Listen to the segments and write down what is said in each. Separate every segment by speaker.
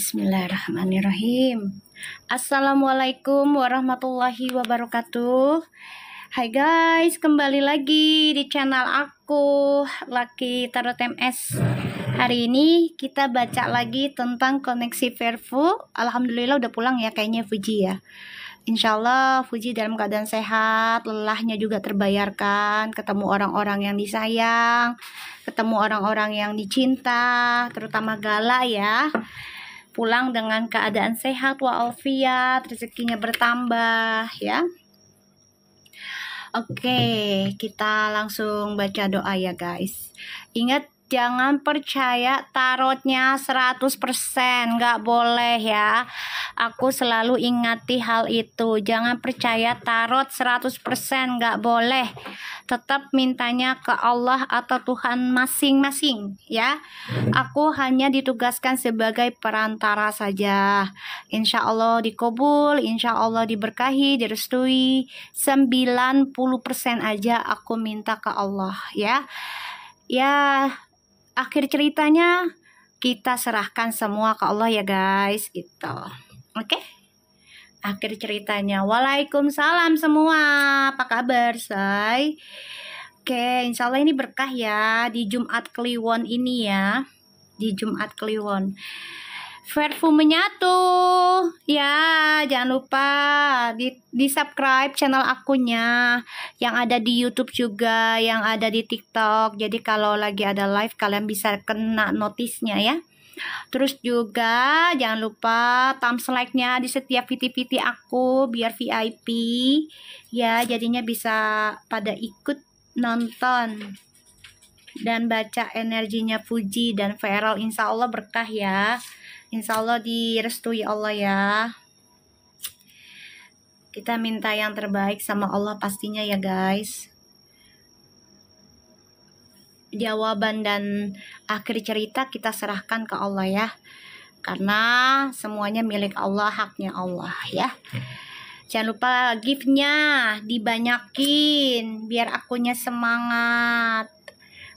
Speaker 1: Bismillahirrahmanirrahim. Assalamualaikum warahmatullahi wabarakatuh. Hai guys, kembali lagi di channel aku, Lucky Tarot MS. Hari ini kita baca lagi tentang koneksi Verfu. Alhamdulillah udah pulang ya kayaknya Fuji ya. Insya Allah Fuji dalam keadaan sehat, lelahnya juga terbayarkan, ketemu orang-orang yang disayang, ketemu orang-orang yang dicinta, terutama Gala ya. Pulang dengan keadaan sehat walafiat, rezekinya bertambah ya. Oke, kita langsung baca doa ya guys. Ingat, jangan percaya tarotnya 100%, nggak boleh ya. Aku selalu ingati hal itu. Jangan percaya tarot 100%, nggak boleh. Tetap mintanya ke Allah atau Tuhan masing-masing ya. Aku hanya ditugaskan sebagai perantara saja. Insya Allah dikabul, insya Allah diberkahi, direstui. 90% aja aku minta ke Allah ya. Ya, akhir ceritanya kita serahkan semua ke Allah ya guys gitu. Oke? Akhir ceritanya. Waalaikumsalam semua. Apa kabar, say? Oke, insya Allah ini berkah ya di Jumat Kliwon ini ya. Di Jumat Kliwon. Verfu menyatu. Ya, jangan lupa di subscribe channel akunya. Yang ada di YouTube juga, yang ada di TikTok. Jadi kalau lagi ada live kalian bisa kena notisnya ya. Terus juga jangan lupa thumbs like-nya di setiap VT-VT aku biar VIP ya, jadinya bisa pada ikut nonton dan baca energinya Fuji dan Feral. Insya Allah berkah ya, insya Allah direstui Allah ya. Kita minta yang terbaik sama Allah pastinya ya guys. Jawaban dan akhir cerita kita serahkan ke Allah ya, karena semuanya milik Allah, haknya Allah ya. Jangan lupa gift-nya dibanyakin biar akunya semangat.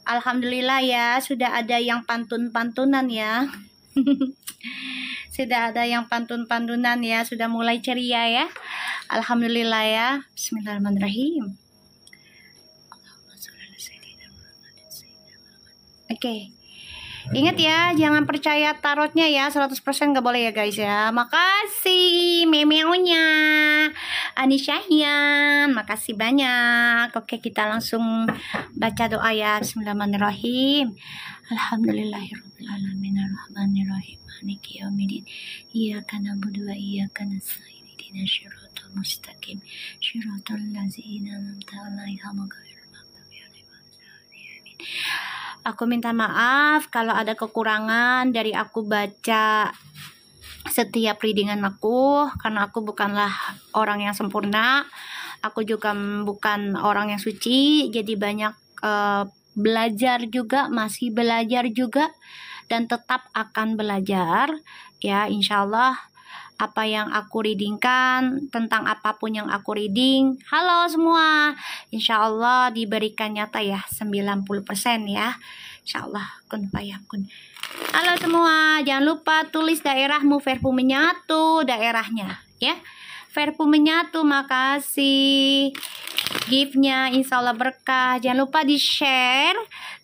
Speaker 1: Alhamdulillah ya, sudah ada yang pantun-pantunan ya. Sudah ada yang pantun-pantunan ya, sudah mulai ceria ya. Alhamdulillah ya. Bismillahirrahmanirrahim. Oke. Ingat ya, jangan percaya tarotnya ya 100% gak boleh ya guys ya. Makasih memeunya Anisyahyan, makasih banyak. Oke, kita langsung baca doa ya. Bismillahirrahmanirrahim. Alhamdulillahirabbil alamin arrahmanirrahim maliki yaumiddin. Iyyaka na'budu wa iyyaka nasta'in ihdinas siratal mustaqim siratal ladzina an'amta 'alaihim ghairil maghdubi 'alaihim waladdallin. Aku minta maaf kalau ada kekurangan dari aku baca setiap readingan aku, karena aku bukanlah orang yang sempurna. Aku juga bukan orang yang suci, jadi banyak belajar juga, masih belajar juga, dan tetap akan belajar ya. Insya Allah apa yang aku readingkan, tentang apapun yang aku reading, halo semua, insya Allah diberikan nyata ya 90% ya. Insya Allah kun fayakun. Halo semua, jangan lupa tulis daerahmu, Verfu menyatu daerahnya ya. Verfu menyatu, makasih gift-nya, insya Allah berkah. Jangan lupa di share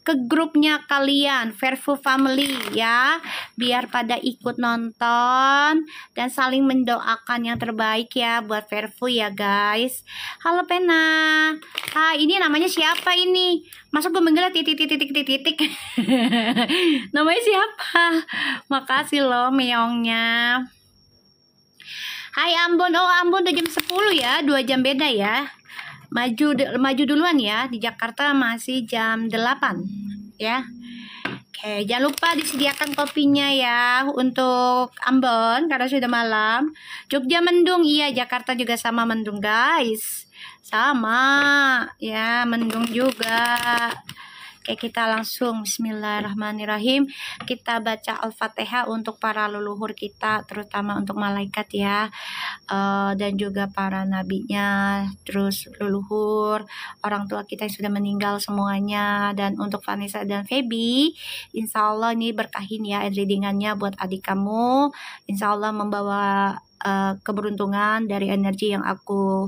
Speaker 1: ke grupnya kalian, Verfu Family ya, biar pada ikut nonton dan saling mendoakan yang terbaik ya buat Verfu ya guys. Halo Pena, ini namanya siapa ini? Masa gue manggilnya titik. Namanya siapa? Makasih loh meongnya. Hai Ambon, oh Ambon udah jam 10 ya, 2 jam beda ya. Maju duluan ya, di Jakarta masih jam 8 ya. Oke, jangan lupa disediakan kopinya ya untuk Ambon karena sudah malam. Jogja mendung, iya Jakarta juga sama mendung guys. Sama ya, mendung juga. Oke, kita langsung bismillahirrahmanirrahim. Kita baca Al-Fatihah untuk para leluhur kita, terutama untuk malaikat ya, dan juga para nabinya, terus leluhur, orang tua kita yang sudah meninggal semuanya. Dan untuk Vanessa dan Feby, insya Allah ini berkahin ya readingannya buat adik kamu. Insya Allah membawa keberuntungan dari energi yang aku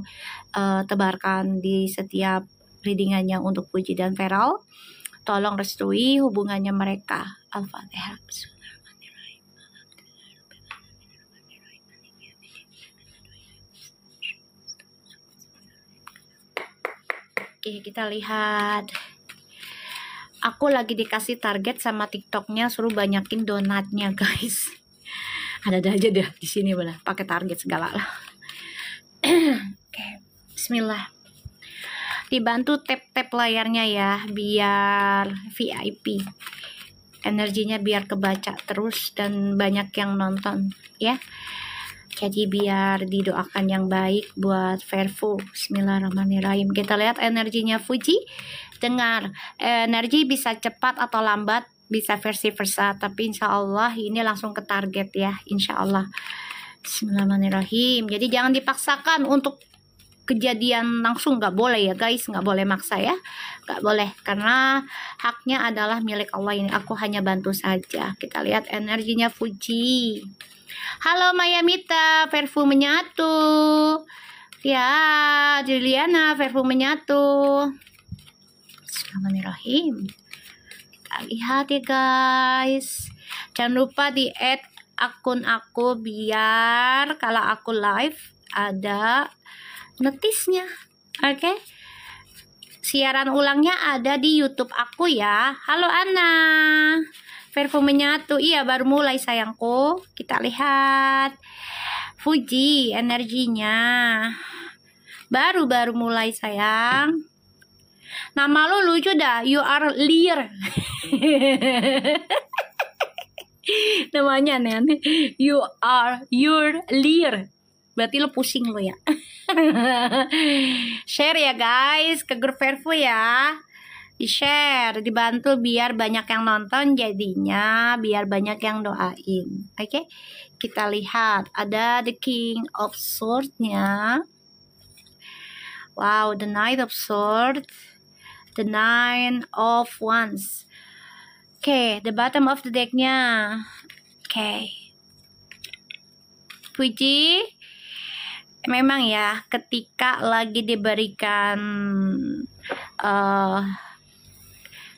Speaker 1: tebarkan di setiap readingannya untuk Puji dan Feral. Tolong restui hubungannya mereka. Al-Fatihah. Oke, kita lihat. Aku lagi dikasih target sama TikToknya, suruh banyakin donatnya guys. Ada aja deh di sini benar, pakai target segala lah. Oke, Bismillah. Dibantu tap-tap layarnya ya, biar VIP. Energinya biar kebaca terus dan banyak yang nonton ya. Jadi biar didoakan yang baik buat Verfu. Bismillahirrahmanirrahim. Kita lihat energinya Fuji. Dengar, energi bisa cepat atau lambat, bisa versi versa, tapi insya Allah ini langsung ke target ya, insya Allah. Bismillahirrahmanirrahim. Jadi jangan dipaksakan untuk kejadian langsung, nggak boleh ya guys, nggak boleh maksa ya, nggak boleh, karena haknya adalah milik Allah. Ini aku hanya bantu saja. Kita lihat energinya Fuji. Halo Maya Mita, Verfu menyatu ya. Juliana, Verfu menyatu. Bismillahirrahmanirrahim. Kita lihat ya guys, jangan lupa di add akun aku biar kalau aku live ada notisnya. Oke. Siaran ulangnya ada di YouTube aku ya. Halo Ana. Verfu menyatu. Iya, baru mulai sayangku. Kita lihat. Fuji energinya. Baru mulai sayang. Nama lu lucu dah. You are Lear. Namanya aneh. You're Lear. Berarti lo pusing lo ya. Share ya guys ke grup Verfu ya. Di share, dibantu biar banyak yang nonton, jadinya biar banyak yang doain. Oke, kita lihat ada the King of Swords-nya. Wow, the Knight of Swords, the Nine of Wands. Oke, the bottom of the deck-nya. Oke. Puji. Memang ya, ketika lagi diberikan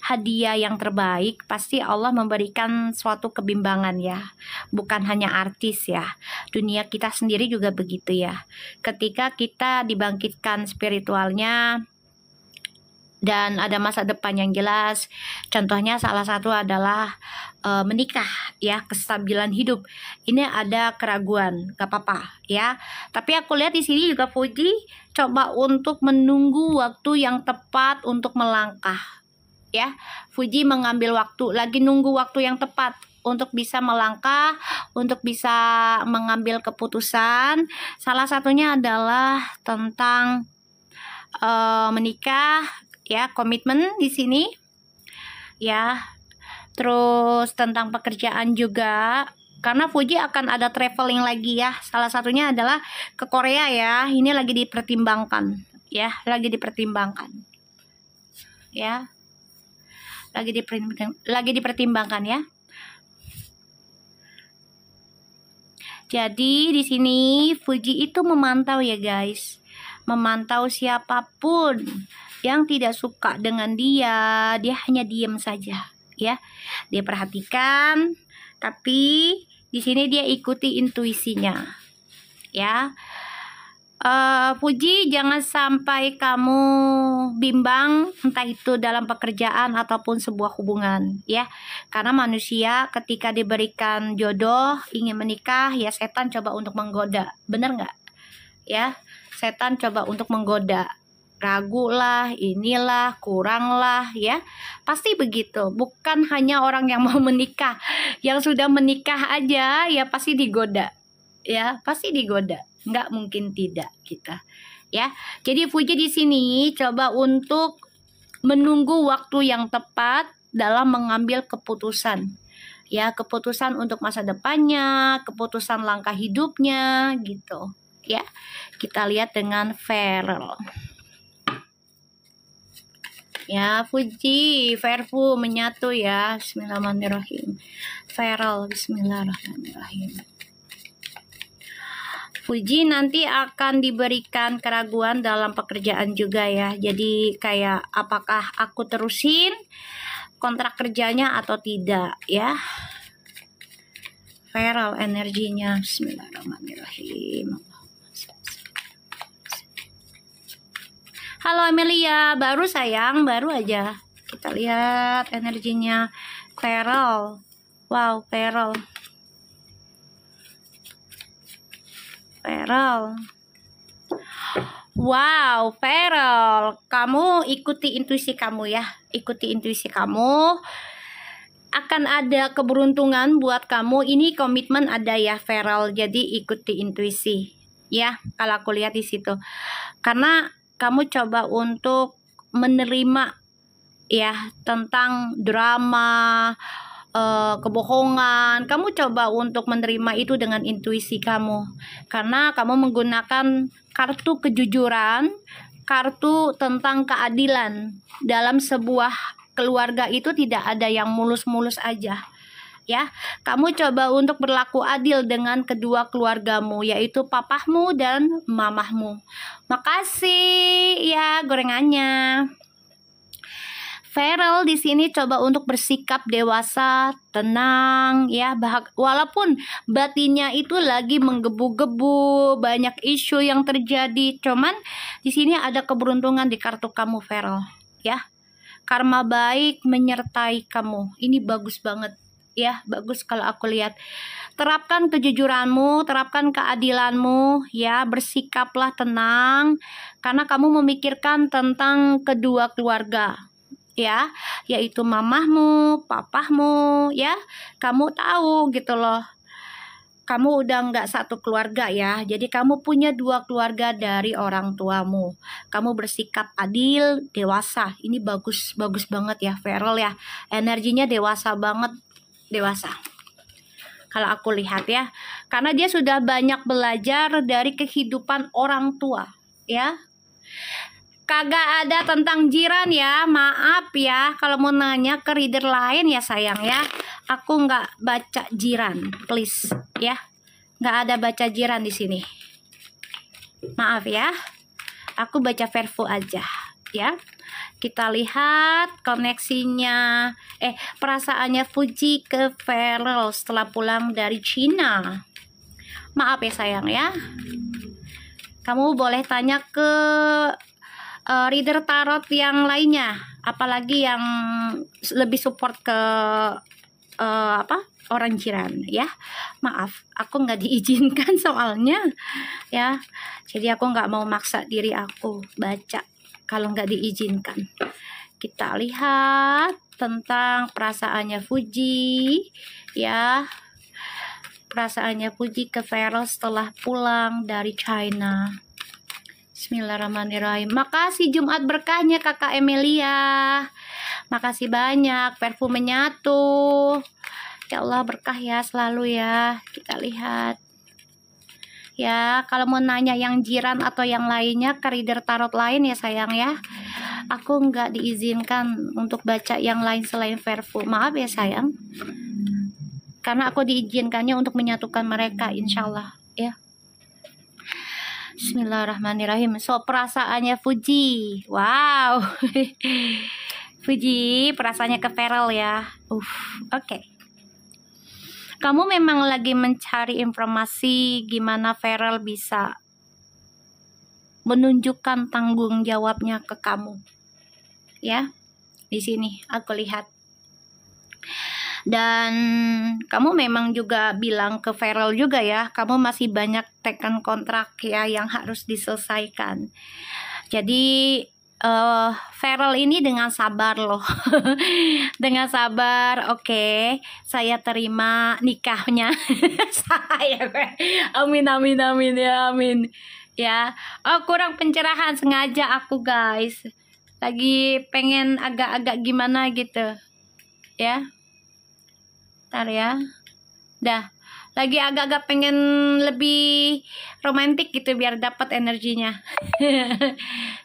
Speaker 1: hadiah yang terbaik, pasti Allah memberikan suatu kebimbangan ya. Bukan hanya artis ya, dunia kita sendiri juga begitu ya. Ketika kita dibangkitkan spiritualnya dan ada masa depan yang jelas, contohnya salah satu adalah menikah ya, kestabilan hidup. Ini ada keraguan, gak apa-apa ya. Tapi aku lihat di sini juga Fuji coba untuk menunggu waktu yang tepat untuk melangkah ya. Fuji mengambil waktu, lagi nunggu waktu yang tepat untuk bisa melangkah, untuk bisa mengambil keputusan. Salah satunya adalah tentang menikah ya, komitmen di sini ya. Terus tentang pekerjaan juga, karena Fuji akan ada traveling lagi ya. Salah satunya adalah ke Korea ya. Ini lagi dipertimbangkan ya, lagi dipertimbangkan ya, lagi dipertimbangkan ya. Jadi di sini Fuji itu memantau ya guys, memantau siapapun yang tidak suka dengan dia hanya diam saja ya. Dia perhatikan, tapi di sini dia ikuti intuisinya ya. Fuji, jangan sampai kamu bimbang, entah itu dalam pekerjaan ataupun sebuah hubungan ya. Karena manusia ketika diberikan jodoh, ingin menikah ya, setan coba untuk menggoda. Bener nggak ya? Setan coba untuk menggoda, ragu lah, inilah, kurang lah ya. Pasti begitu. Bukan hanya orang yang mau menikah, yang sudah menikah aja ya pasti digoda ya, pasti digoda. Nggak mungkin tidak kita ya. Jadi Fuji di sini coba untuk menunggu waktu yang tepat dalam mengambil keputusan. Ya, keputusan untuk masa depannya, keputusan langkah hidupnya gitu. Ya, kita lihat dengan Feral. Ya, Fuji, Verfu menyatu ya. Bismillahirrahmanirrahim. Feral, bismillahirrahmanirrahim. Fuji nanti akan diberikan keraguan dalam pekerjaan juga ya. Jadi kayak apakah aku terusin kontrak kerjanya atau tidak ya. Feral energinya. Bismillahirrahmanirrahim. Halo Amelia, baru sayang, baru aja. Kita lihat energinya Feral. Wow, Feral. Feral. Wow, Feral. Kamu ikuti intuisi kamu ya. Ikuti intuisi kamu. Akan ada keberuntungan buat kamu. Ini komitmen ada ya, Feral. Jadi ikuti intuisi. Ya, kalau aku lihat di situ. Karena kamu coba untuk menerima ya tentang drama, kebohongan. Kamu coba untuk menerima itu dengan intuisi kamu, karena kamu menggunakan kartu kejujuran, kartu tentang keadilan. Dalam sebuah keluarga itu tidak ada yang mulus-mulus aja ya. Kamu coba untuk berlaku adil dengan kedua keluargamu, yaitu papahmu dan mamahmu. Makasih ya gorengannya. Feral di sini coba untuk bersikap dewasa, tenang ya, walaupun batinnya itu lagi menggebu-gebu, banyak isu yang terjadi, cuman di sini ada keberuntungan di kartu kamu Feral ya. Karma baik menyertai kamu. Ini bagus banget ya, bagus kalau aku lihat. Terapkan kejujuranmu, terapkan keadilanmu ya, bersikaplah tenang karena kamu memikirkan tentang kedua keluarga ya, yaitu mamahmu, papahmu ya. Kamu tahu gitu loh, kamu udah nggak satu keluarga ya, jadi kamu punya dua keluarga dari orang tuamu. Kamu bersikap adil, dewasa. Ini bagus banget ya Feral ya, energinya dewasa banget, dewasa kalau aku lihat ya, karena dia sudah banyak belajar dari kehidupan orang tua ya. Kagak ada tentang jiran ya, maaf ya. Kalau mau nanya ke reader lain ya sayang ya, aku nggak baca jiran, please ya. Nggak ada baca jiran di sini. Maaf ya, aku baca Verfu aja ya. Kita lihat koneksinya, perasaannya Fuji ke Feral setelah pulang dari Cina. Maaf ya sayang ya. Kamu boleh tanya ke reader tarot yang lainnya, apalagi yang lebih support ke orang jiran ya. Maaf, aku nggak diizinkan soalnya ya, jadi aku nggak mau maksa diri aku baca kalau nggak diizinkan. Kita lihat tentang perasaannya Fuji ya, perasaannya Fuji ke Feral setelah pulang dari China. Bismillahirrahmanirrahim. Makasih Jumat berkahnya Kakak Emilia. Makasih banyak. Perfum menyatu. Ya Allah berkah ya selalu ya. Kita lihat. Ya, kalau mau nanya yang jiran atau yang lainnya ke reader tarot lain ya sayang ya. Aku nggak diizinkan untuk baca yang lain selain Perfum. Maaf ya sayang. Karena aku diizinkannya untuk menyatukan mereka insyaallah ya. Bismillahirrahmanirrahim. So perasaannya Fuji. Wow. Fuji perasaannya ke Feral ya. Oke. Kamu memang lagi mencari informasi gimana Feral bisa menunjukkan tanggung jawabnya ke kamu. Ya. Di sini aku lihat. Dan kamu memang juga bilang ke Feral juga ya, kamu masih banyak tekan kontrak ya yang harus diselesaikan. Jadi Feral ini dengan sabar loh. Dengan sabar, oke, saya terima nikahnya. Saya amin ya, amin ya. Oh kurang pencerahan sengaja aku guys. Lagi pengen agak-agak gimana gitu. Ya. Ntar ya. Dah. Lagi agak-agak pengen lebih romantis gitu biar dapat energinya.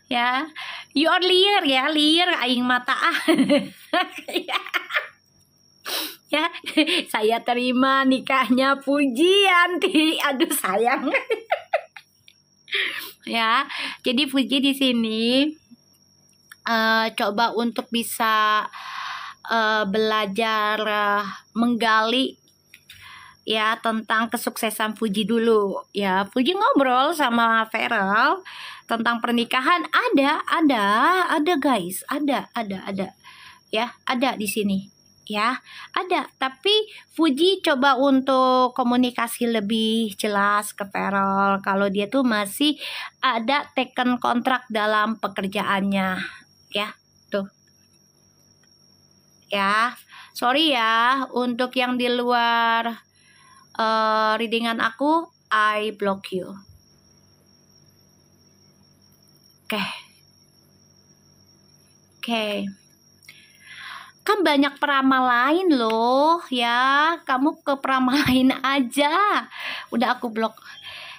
Speaker 1: Ya. You are liar ya, liar aing mata ah. Ya, saya terima nikahnya Pujianti. Aduh sayang. Ya, jadi Puji di sini coba untuk bisa belajar menggali ya tentang kesuksesan Puji dulu. Ya, Puji ngobrol sama Feral tentang pernikahan ada guys, ada. Ya, ada di sini. Ya, ada. Tapi Puji coba untuk komunikasi lebih jelas ke Feral kalau dia tuh masih ada taken kontrak dalam pekerjaannya. Ya, tuh. Ya, sorry ya untuk yang di luar readingan aku, I block you. Oke. Kan banyak peramal lain loh ya, kamu ke peramal lain aja. Udah aku blok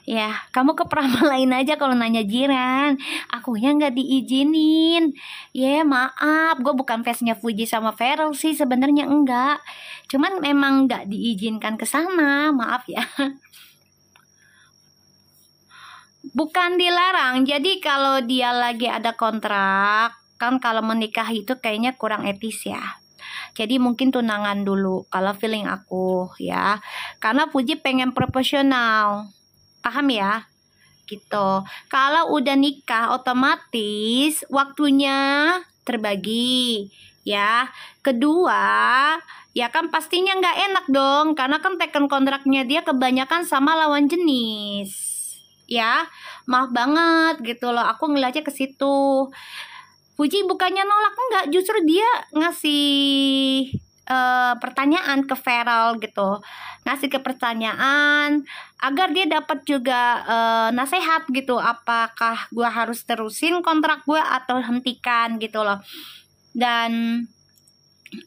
Speaker 1: ya, kamu ke peramal lain aja kalau nanya jiran. Akunya nggak diizinin ya, maaf, gue bukan fansnya Puji sama Feral sih sebenarnya, enggak, cuman memang nggak diizinkan ke sana, maaf ya. Bukan dilarang, jadi kalau dia lagi ada kontrak kan, kalau menikah itu kayaknya kurang etis ya. Jadi mungkin tunangan dulu kalau feeling aku ya. Karena Puji pengen profesional. Paham ya? Gitu. Kalau udah nikah otomatis waktunya terbagi ya. Kedua, ya kan pastinya nggak enak dong karena kan taken kontraknya dia kebanyakan sama lawan jenis. Ya, maaf banget gitu loh. Aku ngeliatnya ke situ. Puji bukannya nolak, enggak, justru dia ngasih pertanyaan ke Feral gitu, ngasih ke pertanyaan agar dia dapat juga nasihat gitu, apakah gua harus terusin kontrak gua atau hentikan gitu loh. Dan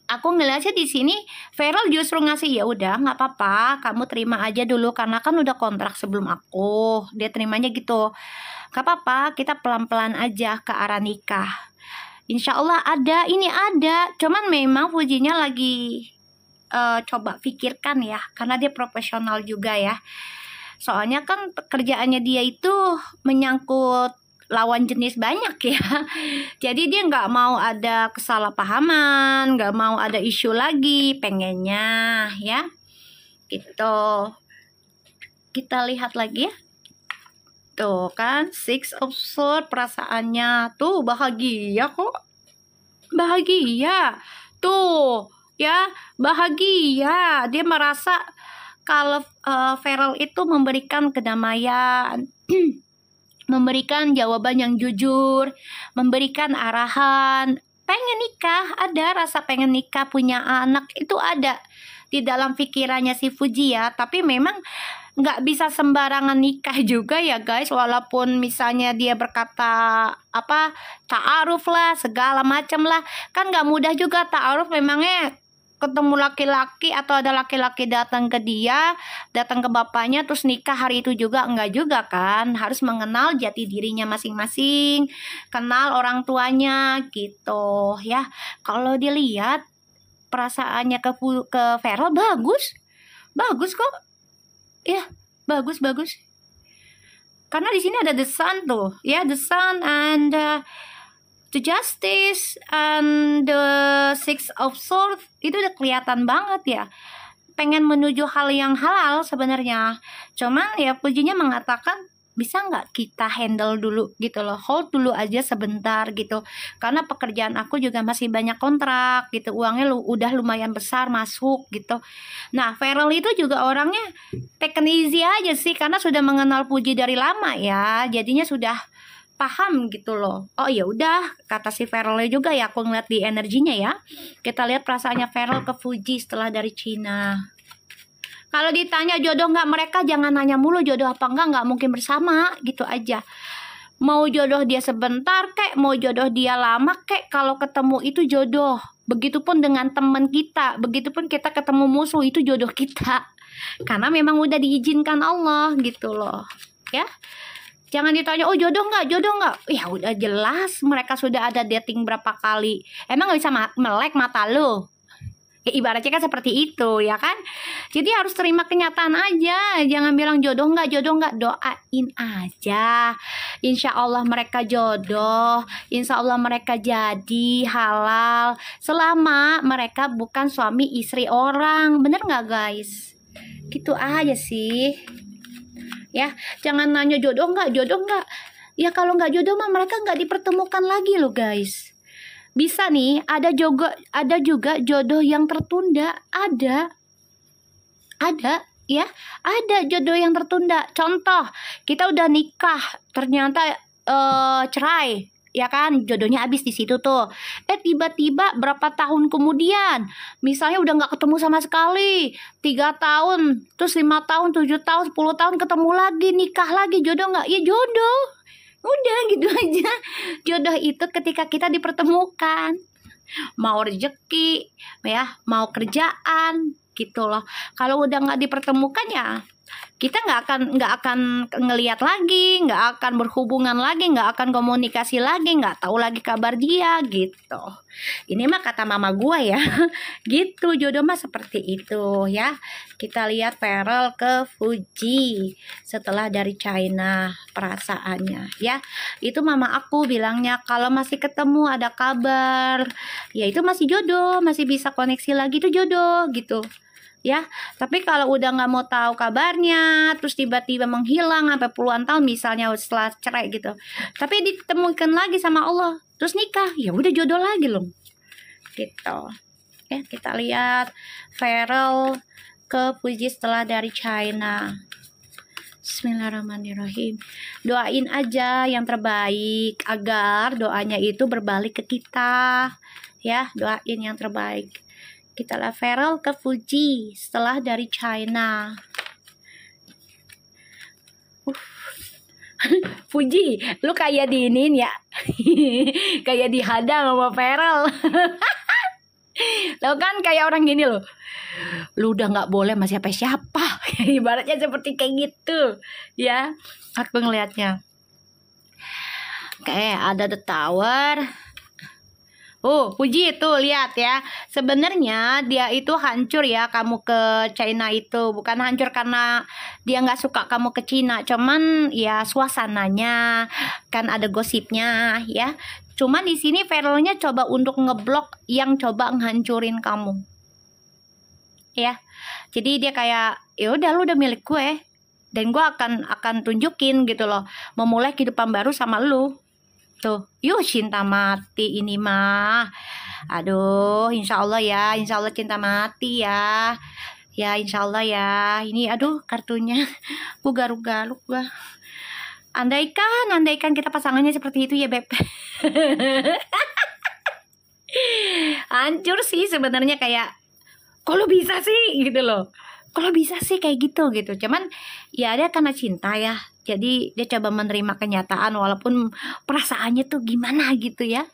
Speaker 1: aku ngeliatnya di sini Feral justru ngasih, ya udah nggak apa-apa, kamu terima aja dulu karena kan udah kontrak sebelum aku, dia terimanya gitu. Gak apa-apa, kita pelan-pelan aja ke arah nikah. Insya Allah ada, ini ada. Cuman memang Pujinya lagi coba pikirkan ya, karena dia profesional juga ya. Soalnya kan pekerjaannya dia itu menyangkut lawan jenis banyak ya. Jadi dia nggak mau ada kesalahpahaman, nggak mau ada isu lagi, pengennya ya. Gitu. Kita lihat lagi ya. Tuh kan, Six of Swords, perasaannya tuh bahagia kok. Bahagia. Tuh, ya, bahagia. Dia merasa kalau Feral itu memberikan kedamaian, memberikan jawaban yang jujur, memberikan arahan. Pengen nikah, ada rasa pengen nikah, punya anak, itu ada di dalam pikirannya si Puji ya. Tapi memang nggak bisa sembarangan nikah juga ya guys, walaupun misalnya dia berkata apa ta'aruf lah segala macam lah, kan nggak mudah juga ta'aruf. Memangnya ketemu laki-laki atau ada laki-laki datang ke dia, datang ke bapaknya terus nikah hari itu juga, enggak juga kan, harus mengenal jati dirinya masing-masing, kenal orang tuanya gitu ya. Kalau dilihat perasaannya ke Feral bagus kok ya, bagus. Karena di sini ada the sun tuh, ya, the sun and the justice and the six of swords, itu udah kelihatan banget ya. Pengen menuju hal yang halal sebenarnya. Cuman ya Pujinya mengatakan bisa nggak kita handle dulu gitu loh, hold dulu aja sebentar gitu, karena pekerjaan aku juga masih banyak kontrak gitu, uangnya udah lumayan besar masuk gitu. Nah Feral itu juga orangnya take easy aja sih, karena sudah mengenal Puji dari lama ya, jadinya sudah paham gitu loh. Oh ya udah, kata si Feralnya juga ya, aku ngeliat di energinya ya. Kita lihat perasaannya Feral ke Puji setelah dari Cina. Kalau ditanya jodoh nggak mereka, jangan nanya mulu jodoh apa enggak mungkin bersama gitu aja. Mau jodoh dia sebentar kek, mau jodoh dia lama kek, kalau ketemu itu jodoh. Begitupun dengan teman kita, begitupun kita ketemu musuh, itu jodoh kita. Karena memang udah diizinkan Allah gitu loh. Ya. Jangan ditanya, oh jodoh nggak, jodoh nggak. Ya udah jelas mereka sudah ada dating berapa kali. Emang nggak bisa melek mata lo? Ya, ibaratnya kan seperti itu ya kan. Jadi harus terima kenyataan aja. Jangan bilang jodoh nggak, doain aja. Insya Allah mereka jodoh, insya Allah mereka jadi halal selama mereka bukan suami istri orang. Bener nggak guys? Gitu aja sih ya. Jangan nanya jodoh nggak, ya kalau nggak jodoh mah mereka nggak dipertemukan lagi loh guys. Bisa nih, ada juga jodoh yang tertunda, ada ya, ada jodoh yang tertunda. Contoh, kita udah nikah, ternyata cerai, ya kan, jodohnya habis di situ tuh. Tiba-tiba berapa tahun kemudian, misalnya udah nggak ketemu sama sekali, 3 tahun, terus 5 tahun, 7 tahun, 10 tahun ketemu lagi, nikah lagi, jodoh nggak? Ya jodoh. Udah gitu aja. Jodoh itu ketika kita dipertemukan. Mau rezeki, ya, mau kerjaan, gitu loh. Kalau udah nggak dipertemukan ya, kita nggak akan ngelihat lagi, nggak akan berhubungan lagi, nggak akan komunikasi lagi, nggak tahu lagi kabar dia, gitu. Ini mah kata mama gua ya. Gitu, jodoh mah seperti itu ya. Kita lihat Farel ke Fuji setelah dari China perasaannya ya. Itu mama aku bilangnya kalau masih ketemu ada kabar, ya itu masih jodoh, masih bisa koneksi lagi, itu jodoh gitu ya. Tapi kalau udah nggak mau tahu kabarnya, terus tiba-tiba menghilang sampai puluhan tahun misalnya setelah cerai gitu, tapi ditemukan lagi sama Allah terus nikah, ya udah jodoh lagi loh gitu ya. Kita lihat Farel ke Fuji setelah dari China. Bismillahirrahmanirrahim. Doain aja yang terbaik agar doanya itu berbalik ke kita ya. Doain yang terbaik. Kita lihat Farel ke Fuji setelah dari China. Fuji, lu kayak diinin ya. Kayak dihadang sama Farel. Lo kan kayak orang gini loh, lu udah nggak boleh sama siapa-siapa. Ibaratnya seperti kayak gitu ya. Aku ngelihatnya kayak ada The Tower. Oh, Fuji itu lihat ya. Sebenarnya dia itu hancur ya kamu ke China itu. Bukan hancur karena dia nggak suka kamu ke China. Cuman ya suasananya kan ada gosipnya ya. Cuman di sini Farelnya coba untuk ngeblok yang coba ngehancurin kamu. Ya. Jadi dia kayak ya udah lu udah milik gue dan gue akan tunjukin gitu loh. Memulai kehidupan baru sama lu. Tuh, yuk cinta mati ini mah. Aduh, insya Allah ya, insya Allah cinta mati ya. Ya, insya Allah ya. Ini aduh kartunya gue garuk-garuk gua. Andaikan kita pasangannya seperti itu ya, Beb. Hancur sih sebenarnya, kayak kok lu bisa sih gitu loh. Kalau bisa sih kayak gitu. Cuman ya dia karena cinta ya. Jadi dia coba menerima kenyataan walaupun perasaannya tuh gimana gitu ya.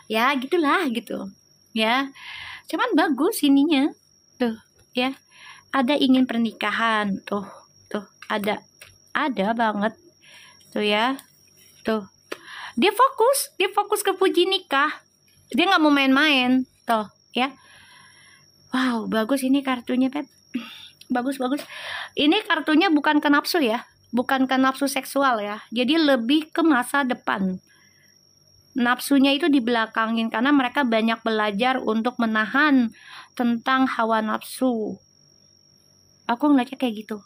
Speaker 1: Ya gitulah gitu. Ya. Cuman bagus ininya. Tuh ya. Ada ingin pernikahan. Tuh ada. Ada banget. Tuh ya. Tuh. Dia fokus ke Fuji nikah. Dia nggak mau main-main. Tuh ya. Wow, bagus ini kartunya, Pep. Bagus. Ini kartunya bukan ke nafsu ya. Bukan ke nafsu seksual ya. Jadi lebih ke masa depan. Nafsunya itu dibelakangin karena mereka banyak belajar untuk menahan tentang hawa nafsu. Aku ngeliatnya kayak gitu.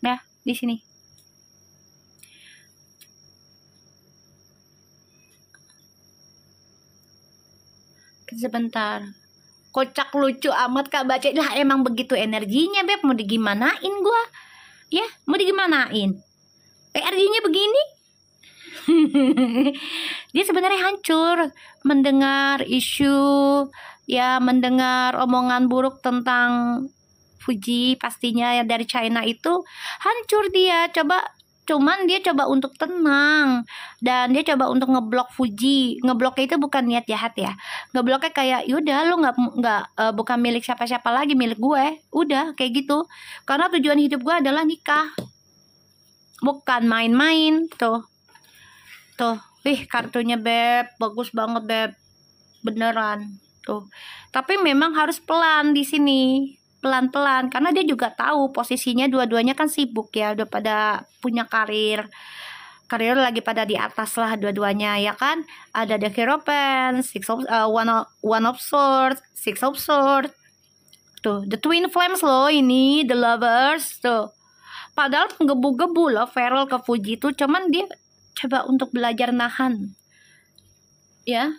Speaker 1: Nah, di sini. Sebentar. Kocak lucu amat Kak baca. Lah emang begitu energinya, Beb. Mau digimanain gua? Ya, mau digimanain? Energinya begini. Dia sebenarnya hancur mendengar isu, ya mendengar omongan buruk tentang Fuji pastinya ya dari China itu. Hancur dia. Coba cuman dia coba untuk tenang dan dia coba untuk ngeblok Fuji. Ngebloknya itu bukan niat jahat ya, ngebloknya kayak yaudah lu bukan milik siapa-siapa lagi, milik gue, udah kayak gitu. Karena tujuan hidup gue adalah nikah, bukan main-main. Tuh kartunya Beb, bagus banget Beb, beneran tuh. Tapi memang harus pelan di sini, pelan-pelan, karena dia juga tahu posisinya dua-duanya kan sibuk ya, udah pada punya karir lagi pada di atas lah dua-duanya ya kan. Ada the Hierophant, one of swords, six of swords, tuh the twin flames loh, ini the lovers tuh. Padahal menggebu-gebu loh Feral ke Fuji tuh, cuman dia coba untuk belajar nahan ya.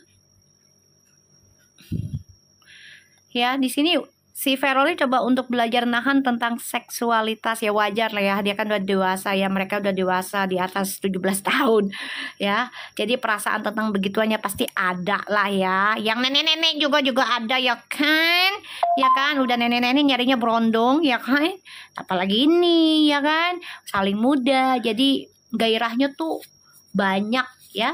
Speaker 1: Di sini si Feral ini coba untuk belajar nahan tentang seksualitas ya, wajar lah ya, dia kan udah dewasa ya, mereka udah dewasa di atas 17 tahun ya. Jadi perasaan tentang begituannya pasti ada lah ya. Yang nenek-nenek juga ada ya kan, udah nenek-nenek nyarinya berondong ya kan, apalagi ini ya kan, saling muda, jadi gairahnya tuh banyak ya.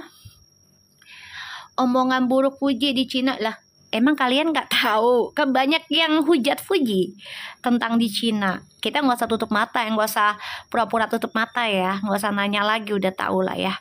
Speaker 1: Omongan buruk Fuji di Cina lah, emang kalian nggak tahu kan banyak yang hujat Fuji tentang di Cina. Kita nggak usah tutup mata, nggak usah pura-pura tutup mata ya, nggak usah nanya lagi, udah tahu lah ya.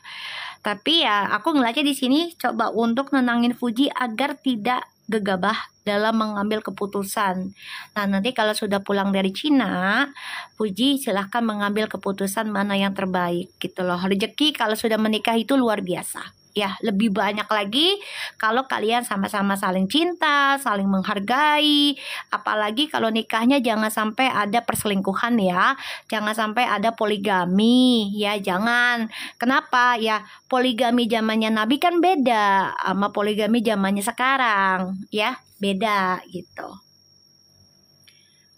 Speaker 1: Tapi ya aku ngeliatnya di sini coba untuk nenangin Fuji agar tidak gegabah dalam mengambil keputusan. Nah nanti kalau sudah pulang dari Cina, Fuji silahkan mengambil keputusan mana yang terbaik gitu loh. Rezeki kalau sudah menikah itu luar biasa ya, lebih banyak lagi kalau kalian sama-sama saling cinta, saling menghargai. Apalagi kalau nikahnya jangan sampai ada perselingkuhan ya, jangan sampai ada poligami ya, jangan. Kenapa ya, poligami zamannya Nabi kan beda sama poligami zamannya sekarang ya, beda gitu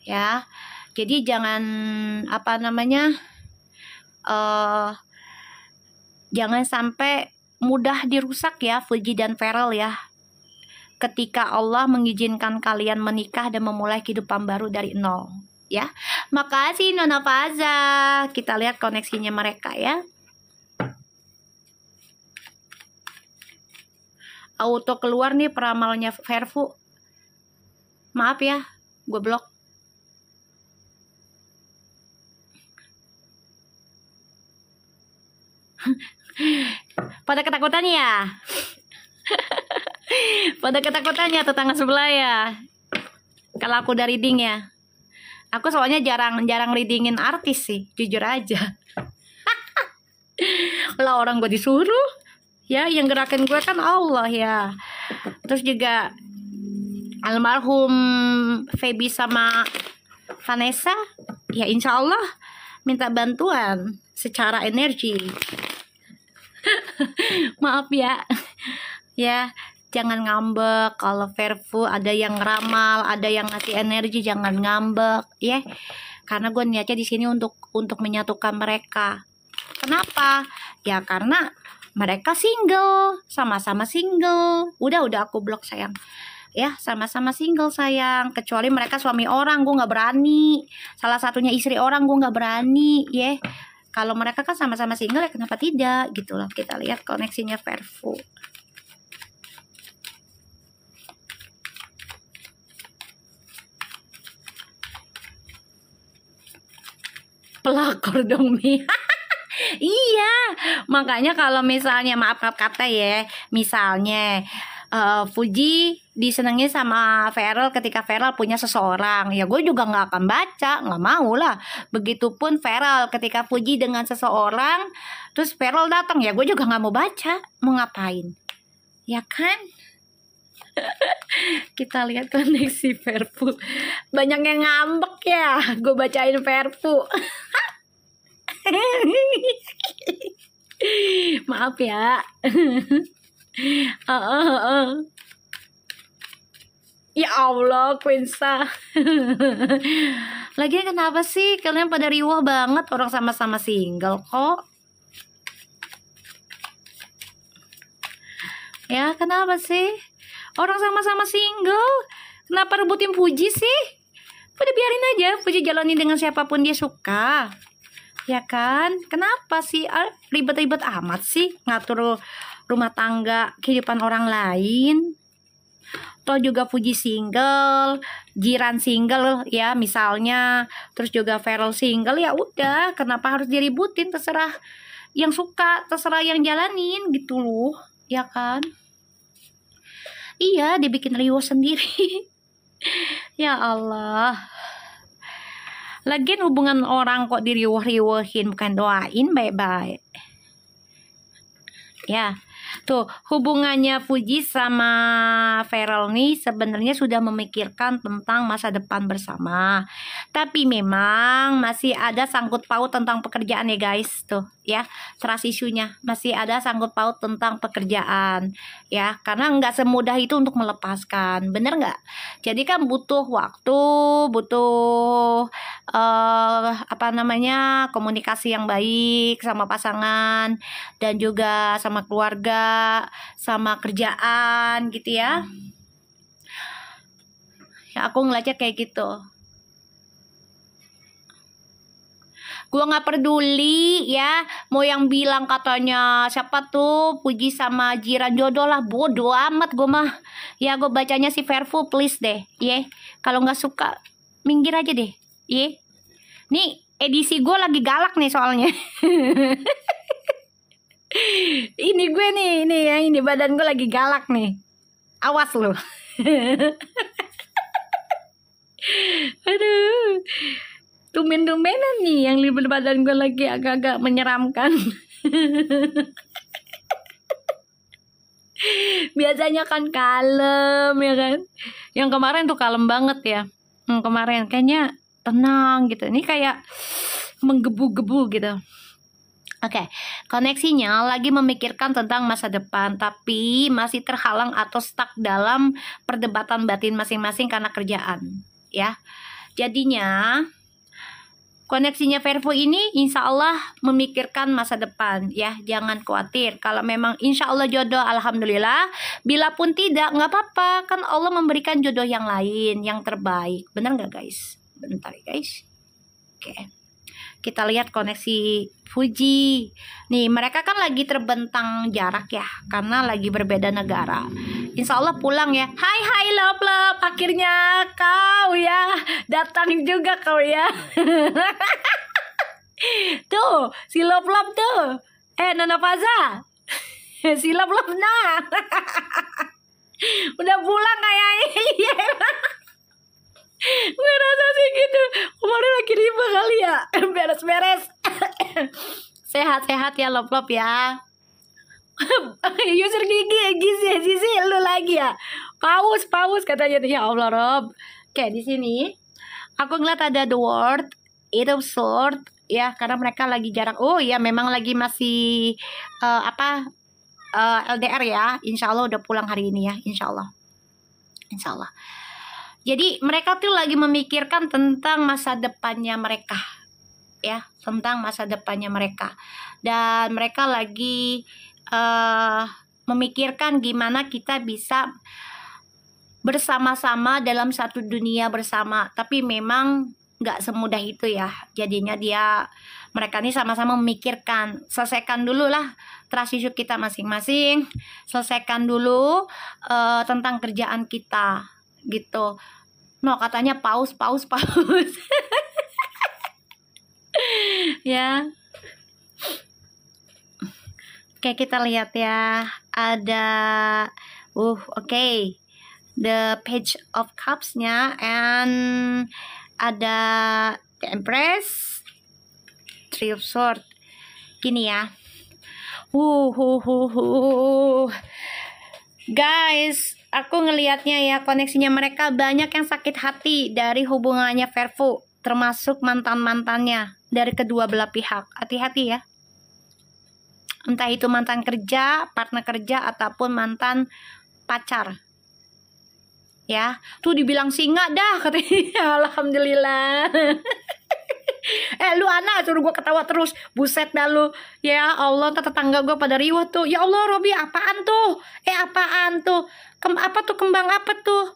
Speaker 1: ya. Jadi jangan jangan sampai mudah dirusak ya Fuji dan Feral ya, ketika Allah mengizinkan kalian menikah dan memulai kehidupan baru dari nol ya. Makasih Nona Faza. Kita lihat koneksinya mereka ya. Auto keluar nih peramalnya Verfu, maaf ya, gue blok. Pada ketakutan ya? Pada ketakutannya tetangga sebelah ya. Kalau aku udah reading ya. Aku soalnya jarang readingin artis sih, jujur aja. Lah orang gue disuruh ya, yang gerakin gue kan Allah ya. Terus juga almarhum Feby sama Vanessa ya, insya Allah minta bantuan secara energi. Maaf ya ya, jangan ngambek. Kalau Verfu ada yang ngeramal, ada yang ngasih energi, jangan ngambek ya, karena gue niatnya di sini untuk menyatukan mereka. Kenapa ya, karena mereka single, sama-sama single. Udah aku blok sayang ya, sama-sama single sayang. Kecuali mereka suami orang, gue nggak berani. Salah satunya istri orang, gue nggak berani ya. Kalau mereka kan sama-sama single ya, kenapa tidak gitu loh. Kita lihat koneksinya Verfu. Pelakor dong Mi. Iya, makanya kalau misalnya maaf kata ya, misalnya Fuji disenangi sama Feral ketika Feral punya seseorang, ya gue juga nggak akan baca, nggak mau lah. Begitupun Feral ketika Fuji dengan seseorang, terus Feral datang, ya gue juga nggak mau baca, mau ngapain, ya kan? Kita lihat koneksi Verfu, banyak yang ngambek ya, gue bacain Verfu. Maaf ya. Ya Allah, Quinsa. Lagian kenapa sih kalian pada riwah banget? Orang sama-sama single kok. Ya kenapa sih? Orang sama-sama single, kenapa rebutin Fuji sih? Udah biarin aja Fuji jalani dengan siapapun dia suka. Ya kan? Kenapa sih ribet-ribet amat sih ngatur rumah tangga kehidupan orang lain? Toh juga Fuji single, Jiran single ya misalnya, terus juga Feral single, ya udah, kenapa harus diributin? Terserah yang suka, terserah yang jalanin gitu loh, ya kan? Iya, dibikin riuh sendiri. Ya Allah. Lagian hubungan orang kok diriuh-riuhin, bukan doain baik-baik. Ya, tuh hubungannya Fuji sama Feral nih sebenarnya sudah memikirkan tentang masa depan bersama. Tapi memang masih ada sangkut paut tentang pekerjaan ya guys, tuh ya, trust isunya masih ada sangkut paut tentang pekerjaan ya, karena nggak semudah itu untuk melepaskan, bener nggak? Jadi kan butuh waktu, butuh apa namanya, komunikasi yang baik sama pasangan dan juga sama keluarga, sama kerjaan gitu ya. Ya aku ngeliatnya kayak gitu. Gue nggak peduli ya, mau yang bilang katanya siapa tuh Puji sama Jiran jodoh lah, bodoh amat gue mah. Ya gue bacanya si Fairful please deh, ye. Kalau nggak suka minggir aja deh, ye. Nih edisi gue lagi galak nih soalnya. Ini gue nih, ini ya, ini badan gue lagi galak nih. Awas lo. Aduh. Tumben-tumbenan nih yang libur badan gue lagi agak-agak menyeramkan. Biasanya kan kalem ya kan. Yang kemarin tuh kalem banget ya. Yang kemarin kayaknya tenang gitu. Ini kayak menggebu-gebu gitu. Oke, koneksinya lagi memikirkan tentang masa depan, tapi masih terhalang atau stuck dalam perdebatan batin masing-masing karena kerjaan, ya. Jadinya koneksinya Vervo ini insya Allah memikirkan masa depan ya, jangan khawatir. Kalau memang insya Allah jodoh, alhamdulillah. Bila pun tidak, nggak apa-apa, kan Allah memberikan jodoh yang lain, yang terbaik. Bener nggak guys? Bentar ya guys. Oke, kita lihat koneksi Fuji. Nih mereka kan lagi terbentang jarak ya, karena lagi berbeda negara. Insya Allah pulang ya. Hai love love, akhirnya kau ya datang juga kau ya. Tuh si love love tuh, Nona Faza. Si love love nah. Udah pulang kayaknya. Gue rasa sih gitu, kemarin lagi riba kali ya. Beres-beres. Sehat-sehat ya love love ya. User gizi lu lagi ya. Paus katanya. Ya Allah Rob. Oke, di sini aku ngeliat ada the word itu short ya, karena mereka lagi jarang. Oh ya, memang lagi masih LDR ya. Insya Allah udah pulang hari ini ya, insya Allah. Jadi mereka tuh lagi memikirkan tentang masa depannya mereka ya, tentang masa depannya mereka. Dan mereka lagi memikirkan gimana kita bisa bersama-sama dalam satu dunia bersama. Tapi memang nggak semudah itu ya. Jadinya mereka ini sama-sama memikirkan, selesaikan dulu lah trust issue kita masing-masing, selesaikan dulu tentang kerjaan kita gitu. No, katanya paus. Ya. Oke, kita lihat ya. Ada oke. The Page of Cups-nya, and ada The Empress, Three of Swords. Gini ya. Guys, aku ngelihatnya ya, koneksinya mereka banyak yang sakit hati dari hubungannya Vervo, termasuk mantan-mantannya dari kedua belah pihak. Hati-hati ya. Entah itu mantan kerja, partner kerja, ataupun mantan pacar. Ya, tuh dibilang singa dah katanya. Alhamdulillah. Lu anak suruh gue ketawa terus, buset dah lu. Ya Allah, tetangga gue pada riwah tuh. Ya Allah Robi, apaan tuh? Apaan tuh? Apa tuh, kembang apa tuh?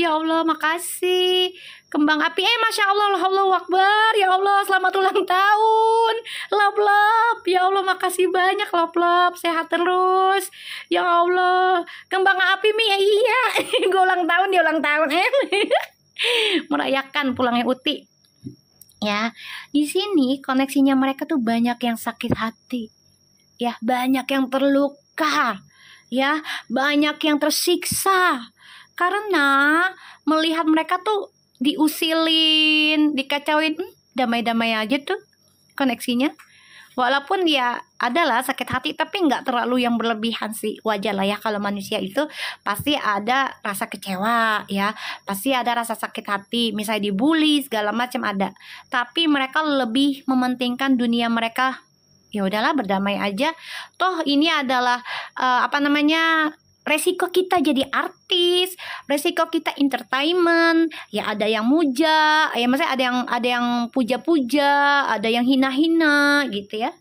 Speaker 1: Ya Allah, makasih. Kembang api, Masya Allah, Allahu Akbar. Ya Allah, selamat ulang tahun. Lop, lop. Ya Allah, makasih banyak, lop, lop. Sehat terus. Ya Allah. Kembang api, Mi, ya iya. Gue ulang tahun, dia ulang tahun. Merayakan pulangnya Uti. Ya, di sini koneksinya mereka tuh banyak yang sakit hati. Ya, banyak yang terluka. Ya, banyak yang tersiksa. Karena melihat mereka tuh diusilin, dikacauin, damai-damai aja tuh koneksinya. Walaupun ya adalah sakit hati, tapi nggak terlalu yang berlebihan sih. Wajar lah ya, kalau manusia itu pasti ada rasa kecewa ya, pasti ada rasa sakit hati, misalnya dibully segala macam ada. Tapi mereka lebih mementingkan dunia mereka. Ya udahlah, berdamai aja. Toh ini adalah resiko kita jadi artis, resiko kita entertainment. Ya ada yang muja, ya maksudnya ada yang puja-puja, ada yang hina-hina gitu ya.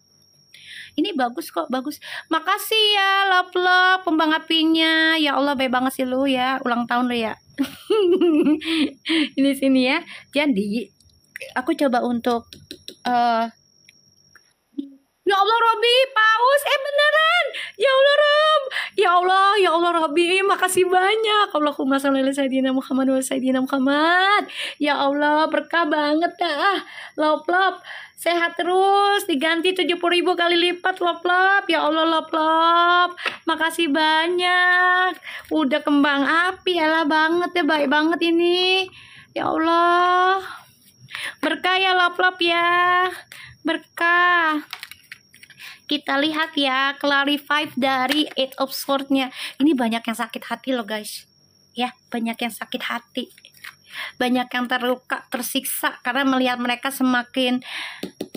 Speaker 1: Ini bagus kok, bagus. Makasih ya, love kembang apinya. Ya Allah, baik banget sih lu ya. Ulang tahun lu ya. Ini sini ya. Jadi aku coba untuk ya Allah, Robi, paus, beneran. Ya Allah, Rob. Ya Allah, Robi, makasih banyak. Allahumma sholli ala sayyidina Muhammad wa sayyidina Muhammad. Ya Allah, berkah banget dah. Lop. Sehat terus, diganti 70.000 kali lipat, lop. Ya Allah, lop. Makasih banyak. Udah kembang api, elah banget ya, baik banget ini. Ya Allah. Berkah ya, lop ya. Berkah. Kita lihat ya, clarify dari Eight of Swords-nya. Ini banyak yang sakit hati loh guys. Ya, banyak yang sakit hati. Banyak yang terluka, tersiksa karena melihat mereka semakin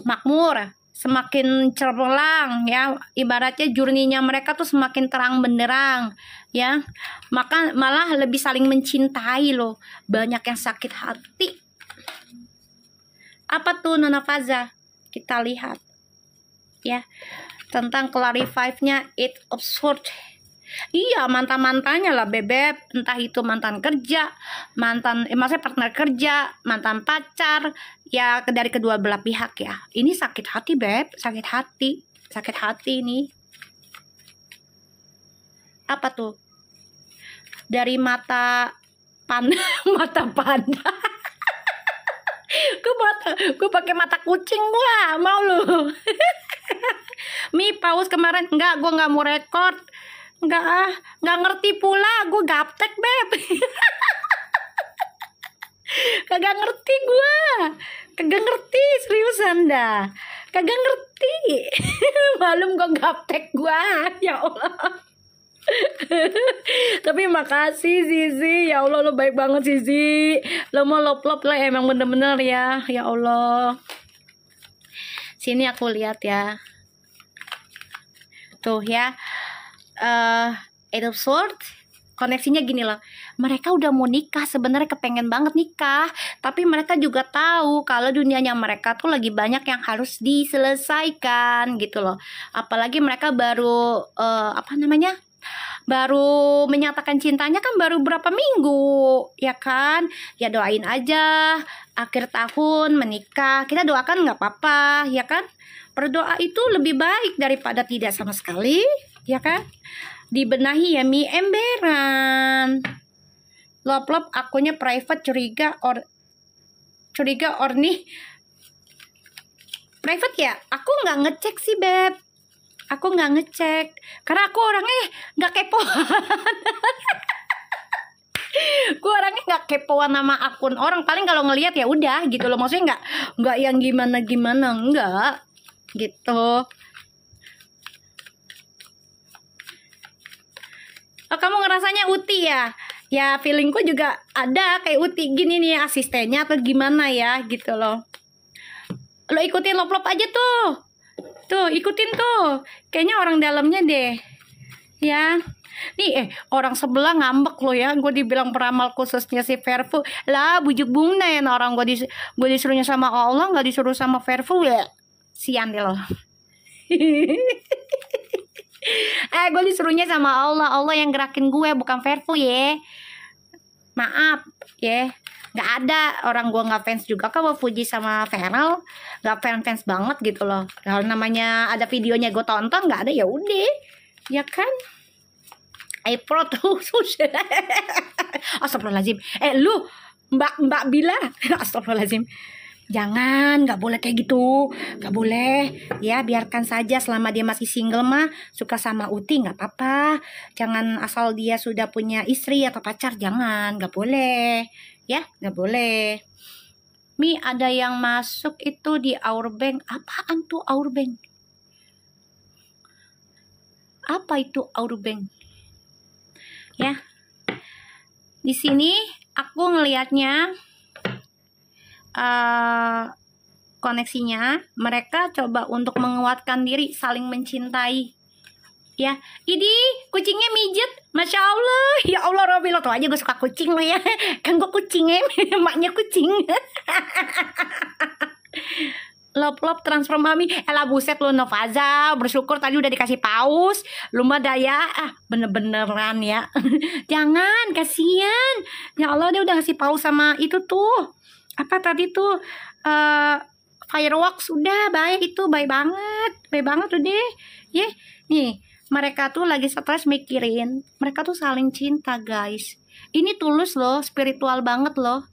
Speaker 1: makmur, semakin cemerlang ya. Ibaratnya journey-nya mereka tuh semakin terang benderang ya. Maka malah lebih saling mencintai loh. Banyak yang sakit hati. Apa tuh Nona Faza? Kita lihat ya, tentang clarify-nya Eight of Swords. Iya, mantan-mantannya lah bebek, entah itu mantan kerja, maksudnya partner kerja, mantan pacar, ya dari kedua belah pihak ya. Ini sakit hati beb, sakit hati ini. Apa tuh? Dari mata panda, mata panda. Gue pakai mata kucing gua, mau lu? Mi, paus kemarin enggak, gue nggak mau record, nggak ngerti pula, gue gaptek beb. Kagak ngerti seriusan dah, kagak ngerti. Malum gue gaptek gue, ya Allah. Tapi makasih Zizi, ya Allah lo baik banget Zizi, lo mau lop lah emang bener-bener ya, ya Allah. Sini aku lihat ya, tuh ya, Eight of Swords, koneksinya gini loh, mereka udah mau nikah, sebenarnya kepengen banget nikah, tapi mereka juga tahu kalau dunianya mereka tuh lagi banyak yang harus diselesaikan gitu loh. Apalagi mereka baru baru menyatakan cintanya kan baru berapa minggu ya kan. Ya doain aja akhir tahun menikah, kita doakan nggak apa-apa ya kan. Berdoa itu lebih baik daripada tidak sama sekali ya kan. Dibenahi ya Mi, emberan. Lop akunnya private, curiga or nih private ya. Aku nggak ngecek sih beb, aku nggak ngecek karena aku orangnya nggak kepoan. Gue orangnya nggak kepoan sama akun orang, paling kalau ngelihat ya udah gitu loh, maksudnya nggak yang gimana enggak gitu. Oh, kamu ngerasanya Uti ya? Ya feelingku juga ada kayak Uti gini nih, asistennya atau gimana ya gitu loh. Lo ikutin lop aja tuh. Tuh, ikutin tuh. Kayaknya orang dalamnya deh. Ya. Nih, orang sebelah ngambek lo ya. Gue dibilang peramal khususnya si Verfu. Lah, bujuk bungna ya orang gue disuruhnya sama Allah, nggak disuruh sama Verfu ya. Sian deh lo. Gue disuruhnya sama Allah. Allah yang gerakin gue, bukan Verfu ya. maaf ya, nggak ada orang gua nggak fans juga kan Fuji sama Feral, nggak fans banget gitu loh. Kalau namanya ada videonya gue tonton, nggak ada ya udah, ya kan. Pro terus. Astagfirullahaladzim. Lu Mbak Bila. Astagfirullahaladzim. Jangan, nggak boleh kayak gitu, nggak boleh ya, biarkan saja selama dia masih single mah, suka sama Uti nggak apa-apa. Jangan asal dia sudah punya istri atau pacar, jangan, nggak boleh ya, nggak boleh. Mi, ada yang masuk itu di Our Bank. Apaan tuh Our Bank? Apa itu Our Bank? Ya, di sini aku ngelihatnya koneksinya mereka coba untuk menguatkan diri, saling mencintai. Ya, ini kucingnya mijet, masya Allah, ya Allah Robby, lo tuh aja gue suka kucing lo ya, kan gue kucingnya, emaknya kucing. Lop transfer mami, elah buset lo Novaza, bersyukur tadi udah dikasih paus, lu mah daya, bener-beneran ya. Jangan, kasihan, ya Allah dia udah kasih paus sama itu tuh, apa tadi tuh, fireworks, udah baik itu, baik banget udah, ya. Nih, mereka tuh lagi stres mikirin, mereka tuh saling cinta guys, ini tulus loh, spiritual banget loh,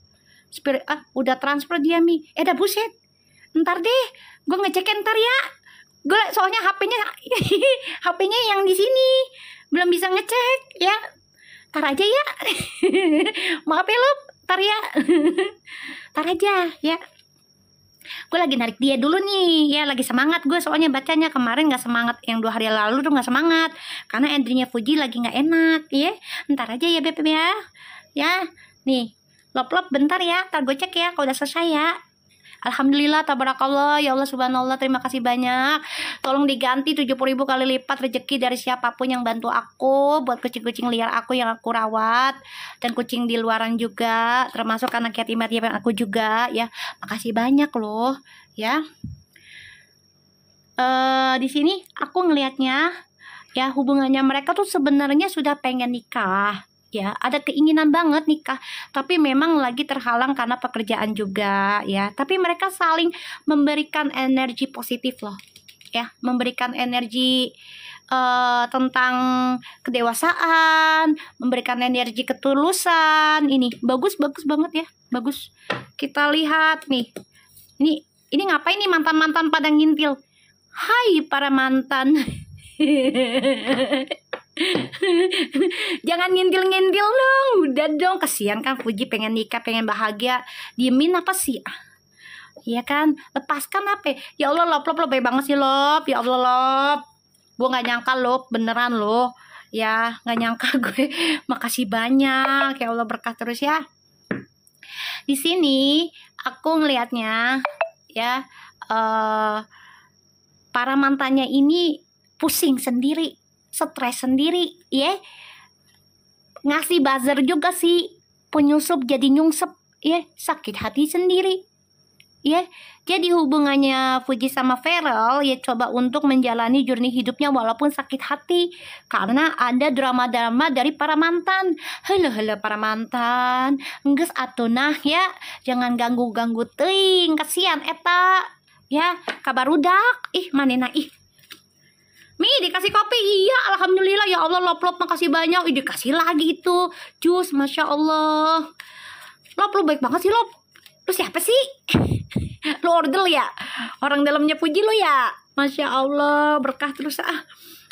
Speaker 1: udah transfer dia Mi, dah buset. Ntar deh, gue ngecekin ntar ya. Gue soalnya HP-nya yang di sini belum bisa ngecek ya. Ntar aja ya. Maaf ya lo, ntar ya. Ntar aja ya. Gue lagi narik dia dulu nih ya, lagi semangat gue soalnya bacanya. Kemarin nggak semangat, yang 2 hari lalu tuh nggak semangat karena endingnya Fuji lagi nggak enak ya. Ntar aja ya Beb ya. Ya, nih lop bentar ya, ntar gue cek ya kalau udah selesai ya. Alhamdulillah, tabarakallah, ya Allah subhanallah, terima kasih banyak. Tolong diganti 70.000 kali lipat rezeki dari siapapun yang bantu aku buat kucing-kucing liar aku yang aku rawat, dan kucing di luaran juga, termasuk anak yatim piatu aku juga ya. Makasih banyak loh ya. Di sini aku ngelihatnya ya, hubungannya mereka tuh sebenarnya sudah pengen nikah. Ya, ada keinginan banget nikah, tapi memang lagi terhalang karena pekerjaan juga ya. Tapi mereka saling memberikan energi positif loh, ya, memberikan energi tentang kedewasaan, memberikan energi ketulusan. Ini bagus banget ya, bagus. Kita lihat nih, ini ngapain nih mantan pada ngintil? Hai para mantan. Jangan ngintil dong, udah dong, kasihan kan Fuji pengen nikah, pengen bahagia, diemin apa sih? Iya kan, lepaskan apa? Ya Allah Lop baik banget sih Lop, ya Allah Lop, gue nggak nyangka Lop, beneran loh, ya nggak nyangka gue. Makasih banyak ya Allah, berkah terus ya. Di sini aku ngelihatnya ya, para mantannya ini pusing sendiri, stres sendiri ya, ngasih buzzer juga sih, penyusup jadi nyungsep ya, sakit hati sendiri ya. Jadi hubungannya Fuji sama Feral ya, coba untuk menjalani journey hidupnya walaupun sakit hati karena ada drama-drama dari para mantan. Halo para mantan, enggeus atuh nah ya, jangan ganggu teuing, kasihan eta ya, kabar udak manehna Mi dikasih kopi, iya alhamdulillah ya Allah Lop makasih banyak. Dikasih lagi itu jus, masya Allah. Lop baik banget sih Lop. Lu siapa sih? Lu order ya? Orang dalamnya Fuji lu ya? Masya Allah, berkah terus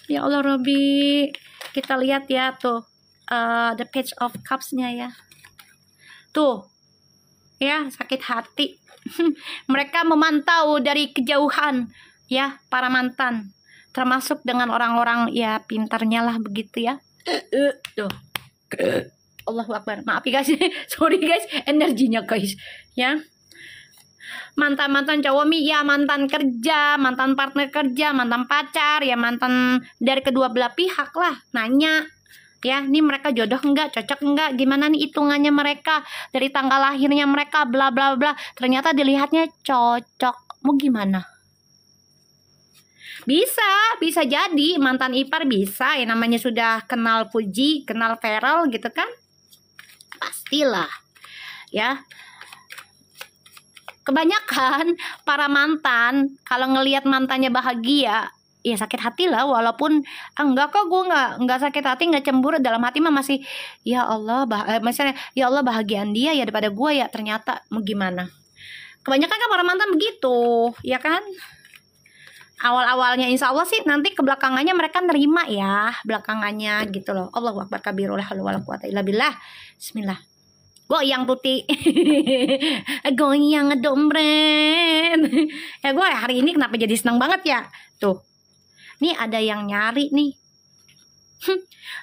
Speaker 1: ya Allah Robby. Kita lihat ya tuh, the page of cups-nya ya. Tuh ya, sakit hati. Mereka memantau dari kejauhan ya, para mantan, termasuk dengan orang-orang ya pintarnya lah begitu ya. Tuh. Allahu Akbar. Maaf ya guys. Sorry guys, energinya guys. Ya. Mantan cowok Mi ya, mantan kerja, mantan partner kerja, mantan pacar, ya mantan dari kedua belah pihak lah. Nanya ya, nih mereka jodoh enggak, cocok enggak, gimana nih hitungannya mereka dari tanggal lahirnya mereka, bla bla bla. Ternyata dilihatnya cocok. Mau gimana? Bisa jadi mantan ipar, bisa ya, namanya sudah kenal Fuji, kenal Feral gitu kan. pastilah ya. Kebanyakan para mantan kalau ngelihat mantannya bahagia ya sakit hati lah, walaupun enggak kok, gue enggak sakit hati, enggak cemburu, dalam hati mah masih ya Allah, misalnya ya Allah bahagian dia ya daripada gue ya, ternyata mau gimana. Kebanyakan kan para mantan begitu ya kan. Awal-awalnya insya Allah sih, nanti kebelakangannya mereka nerima ya, belakangannya gitu loh. Allahu Akbar kabir, la haula wala quwata illa billah. Bismillah. Goyang tuti. Goyang ngedombren. Ya gue hari ini kenapa jadi seneng banget ya. Tuh. Nih ada yang nyari nih.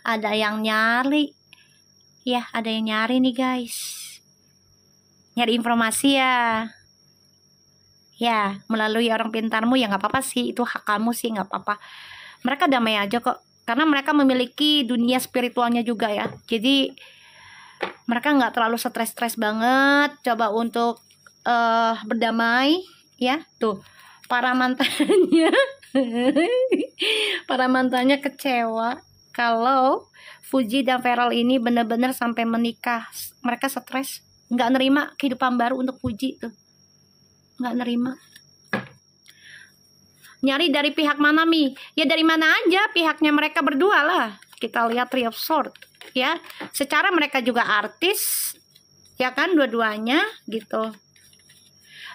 Speaker 1: Ada yang nyari. Ya ada yang nyari nih guys. Nyari informasi ya. Ya melalui orang pintarmu ya nggak apa-apa sih. Itu hak kamu sih, nggak apa-apa. Mereka damai aja kok. Karena mereka memiliki dunia spiritualnya juga ya. Jadi mereka nggak terlalu stres-stres banget. Coba untuk berdamai ya. Tuh para mantannya para mantannya kecewa kalau Fuji dan Feral ini bener-bener sampai menikah. Mereka stres, nggak nerima kehidupan baru untuk Fuji tuh, nggak nerima. Nyari dari pihak mana Mi? Ya dari mana aja, pihaknya mereka berdua lah. Kita lihat Three of Swords ya. Secara mereka juga artis ya kan, dua-duanya gitu.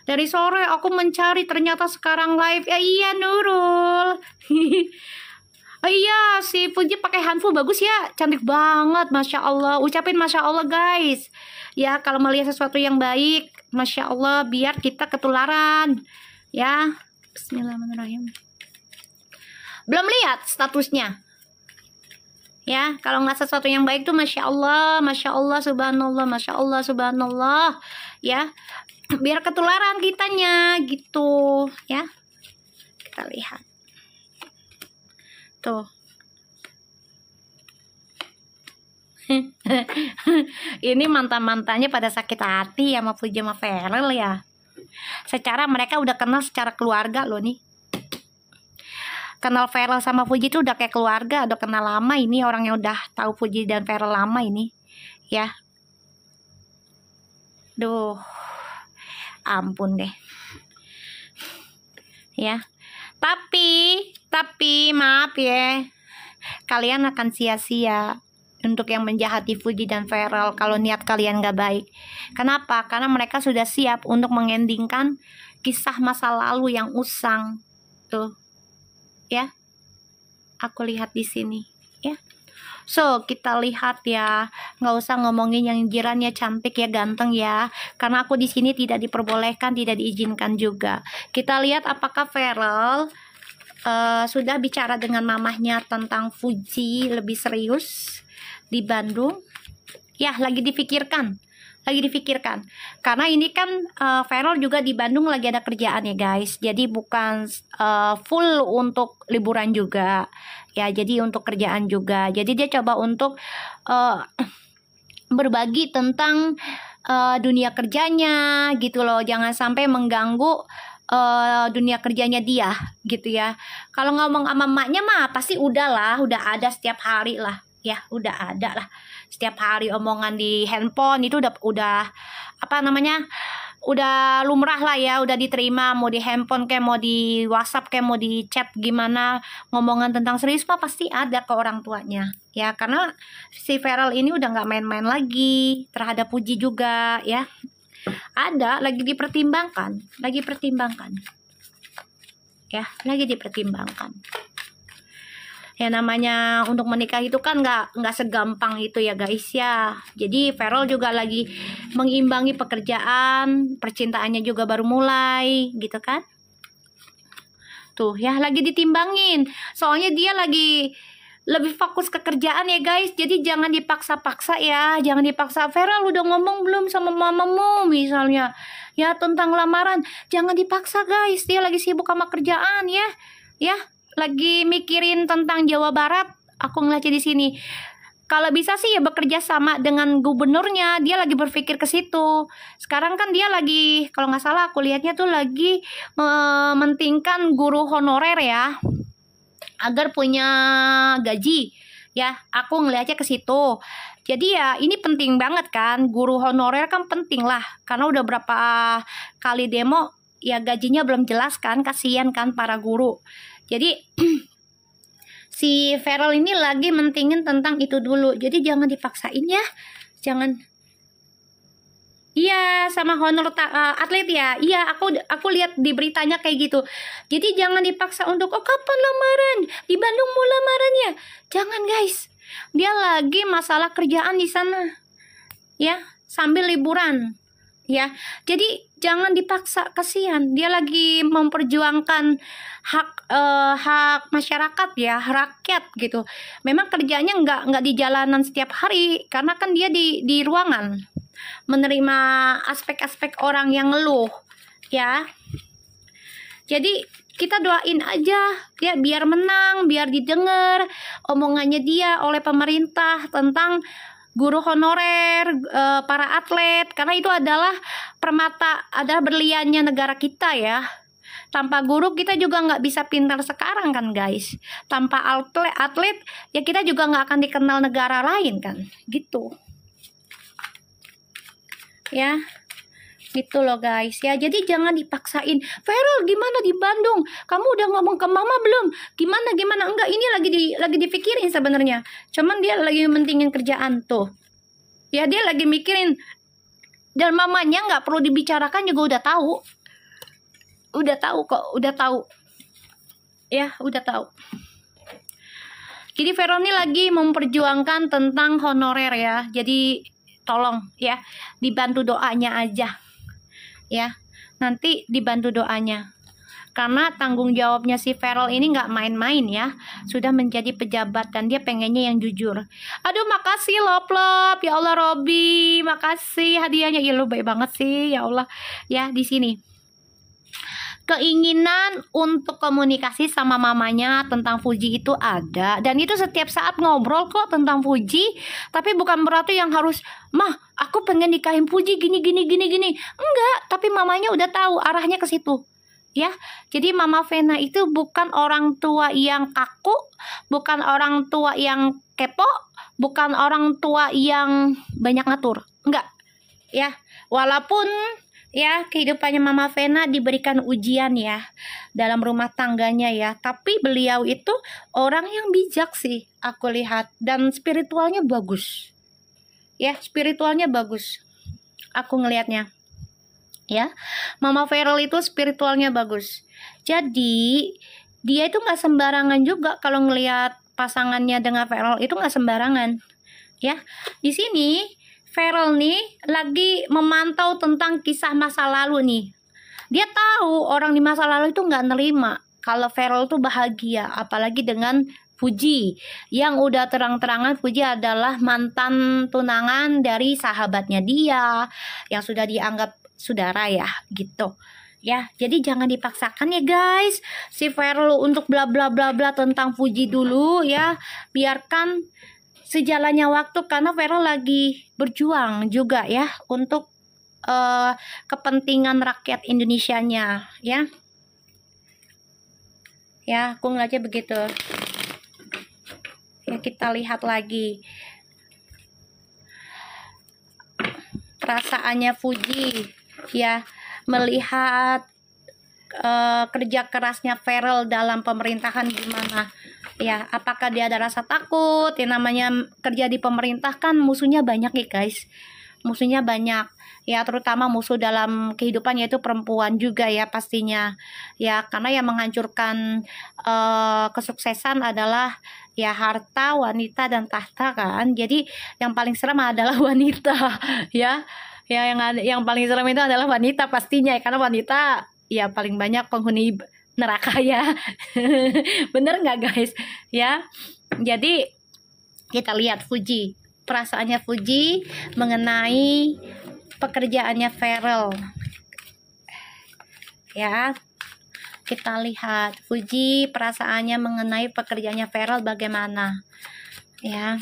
Speaker 1: Dari sore aku mencari, ternyata sekarang live. Ya iya Nurul. Oh iya, si Fuji pakai handful bagus ya, cantik banget, masya Allah. Ucapin masya Allah guys. Ya kalau melihat sesuatu yang baik, masya Allah, biar kita ketularan. Ya, Bismillahirrahmanirrahim. Belum lihat statusnya. Ya, kalau nggak sesuatu yang baik tuh masya Allah, subhanallah, masya Allah, subhanallah. Ya. Biar ketularan kitanya gitu ya. Kita lihat tuh. Ini mantan-mantannya pada sakit hati sama Fuji sama Feral ya. Secara mereka udah kenal secara keluarga loh nih. Kenal Feral sama Fuji tuh udah kayak keluarga, udah kenal lama. Ini orang yang udah tahu Fuji dan Feral lama ini ya. Duh, ampun deh ya. Tapi maaf ya, kalian akan sia-sia untuk yang menjahati Fuji dan Feral kalau niat kalian gak baik. Kenapa? Karena mereka sudah siap untuk mengendingkan kisah masa lalu yang usang tuh ya. Aku lihat di sini ya. So, kita lihat ya, nggak usah ngomongin yang jirannya cantik ya, ganteng ya, karena aku di sini tidak diperbolehkan, tidak diizinkan juga. Kita lihat apakah Feral sudah bicara dengan mamahnya tentang Fuji lebih serius di Bandung. Ya, lagi dipikirkan. Karena ini kan Feral juga di Bandung lagi ada kerjaan ya guys. Jadi bukan full untuk liburan juga ya, jadi untuk kerjaan juga. Jadi dia coba untuk berbagi tentang dunia kerjanya gitu loh. Jangan sampai mengganggu dunia kerjanya dia gitu ya. Kalau ngomong sama emaknya mah pasti udah ada setiap hari lah ya, udah ada lah setiap hari omongan di handphone itu udah apa namanya, udah lumrah lah ya, udah diterima, mau di handphone kayak mau di WhatsApp kayak mau di chat gimana, ngomongan tentang serius mah pasti ada ke orang tuanya ya, karena si Feral ini udah nggak main-main lagi terhadap Fuji juga ya. Ada lagi dipertimbangkan ya, lagi dipertimbangkan. Ya namanya untuk menikah itu kan nggak segampang itu ya guys ya. Jadi Feral juga lagi mengimbangi pekerjaan, percintaannya juga baru mulai gitu kan. Tuh ya lagi ditimbangin. Soalnya dia lagi lebih fokus ke kerjaan ya guys. Jadi jangan dipaksa-paksa ya. Jangan dipaksa. Feral udah ngomong belum sama mamamu misalnya ya tentang lamaran. Jangan dipaksa guys. Dia lagi sibuk sama kerjaan ya. Ya. Lagi mikirin tentang Jawa Barat. Aku ngeliatnya di sini. Kalau bisa sih ya bekerja sama dengan gubernurnya. Dia lagi berpikir ke situ. Sekarang kan dia lagi, kalau nggak salah aku lihatnya tuh lagi mementingkan guru honorer ya, agar punya gaji. Ya, aku ngeliatnya ke situ. Jadi ya ini penting banget kan, guru honorer kan penting lah, karena udah berapa kali demo ya gajinya belum jelas kan, kasihan kan para guru. Jadi si Feral ini lagi mentingin tentang itu dulu, jadi jangan dipaksain ya, jangan. Iya, sama honor atlet ya. Iya, aku lihat di beritanya kayak gitu. Jadi jangan dipaksa untuk kapan lamaran? Di Bandung mau lamarannya. Jangan, guys. Dia lagi masalah kerjaan di sana. Ya, sambil liburan. Ya. Jadi jangan dipaksa, kasihan. Dia lagi memperjuangkan hak masyarakat ya, rakyat gitu. Memang kerjanya nggak di jalanan setiap hari, karena kan dia di ruangan menerima aspek-aspek orang yang ngeluh ya. Jadi kita doain aja ya, biar menang, biar didengar omongannya dia oleh pemerintah tentang guru honorer, para atlet, karena itu adalah permata, adalah berliannya negara kita ya. Tanpa guru kita juga nggak bisa pintar sekarang kan guys. Tanpa atlet ya kita juga nggak akan dikenal negara lain kan, gitu ya, gitu loh guys ya. Jadi jangan dipaksain. Feral gimana di Bandung, kamu udah ngomong ke mama belum, gimana enggak, ini lagi dipikirin sebenarnya, cuman dia lagi mentingin kerjaan tuh ya, dia lagi mikirin. Dan mamanya nggak perlu dibicarakan juga udah tahu kok, udah tahu ya, udah tahu. Jadi Feral ini lagi memperjuangkan tentang honorer ya, jadi tolong ya dibantu doanya aja ya, nanti dibantu doanya, karena tanggung jawabnya si Feral ini nggak main-main ya, sudah menjadi pejabat dan dia pengennya yang jujur. Aduh makasih lop ya Allah, Robi makasih hadiahnya, ya lu baik banget sih ya Allah ya. Di sini keinginan untuk komunikasi sama mamanya tentang Fuji itu ada, dan itu setiap saat ngobrol kok tentang Fuji, tapi bukan berarti yang harus, mah aku pengen nikahin Fuji gini, enggak, tapi mamanya udah tahu arahnya ke situ ya. Jadi Mama Vena itu bukan orang tua yang kaku, bukan orang tua yang kepo, bukan orang tua yang banyak ngatur, enggak ya. Walaupun ya kehidupannya Mama Vena diberikan ujian ya dalam rumah tangganya ya, tapi beliau itu orang yang bijak sih aku lihat, dan spiritualnya bagus ya, spiritualnya bagus aku ngelihatnya ya. Mama Feral itu spiritualnya bagus, jadi dia itu nggak sembarangan juga kalau ngelihat pasangannya dengan Feral, itu nggak sembarangan ya. Di sini Feral nih lagi memantau tentang kisah masa lalu nih. Dia tahu orang di masa lalu itu nggak nerima kalau Feral tuh bahagia, apalagi dengan Fuji yang udah terang-terangan Fuji adalah mantan tunangan dari sahabatnya dia yang sudah dianggap saudara ya, gitu ya. Jadi jangan dipaksakan ya guys si Feral untuk bla bla bla bla tentang Fuji dulu ya, biarkan sejalannya waktu, karena Feral lagi berjuang juga ya untuk kepentingan rakyat Indonesianya ya. Ya, aku ngeliatnya begitu. Ya, kita lihat lagi perasaannya Fuji ya melihat kerja kerasnya Feral dalam pemerintahan gimana ya. Apakah dia ada rasa takut ya, namanya kerja di pemerintah kan musuhnya banyak ya guys, musuhnya banyak ya, terutama musuh dalam kehidupan yaitu perempuan juga ya pastinya ya, karena yang menghancurkan kesuksesan adalah ya harta, wanita, dan tahta kan. Jadi yang paling serem adalah wanita ya, yang paling serem itu adalah wanita pastinya, karena wanita ya paling banyak penghuni neraka ya. Bener nggak guys ya. Jadi kita lihat Fuji, perasaannya Fuji mengenai pekerjaannya Feral ya. Kita lihat Fuji perasaannya mengenai pekerjaannya Feral bagaimana ya.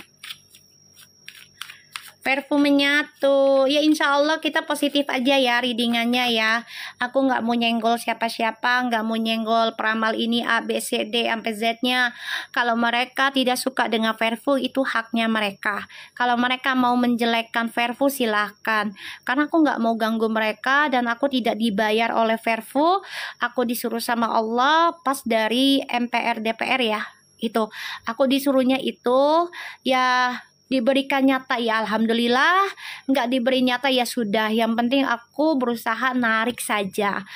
Speaker 1: Perfumnya tuh, ya insya Allah kita positif aja ya readingannya ya. Aku nggak mau nyenggol siapa-siapa, nggak mau nyenggol peramal ini A, B, C, D, sampai Z-nya. Kalau mereka tidak suka dengan perfum, itu haknya mereka. Kalau mereka mau menjelekkan perfum, silahkan. Karena aku nggak mau ganggu mereka, dan aku tidak dibayar oleh perfum. Aku disuruh sama Allah pas dari MPR DPR ya. Itu, aku disuruhnya itu ya diberikan nyata ya alhamdulillah, nggak diberi nyata ya sudah, yang penting aku berusaha narik saja.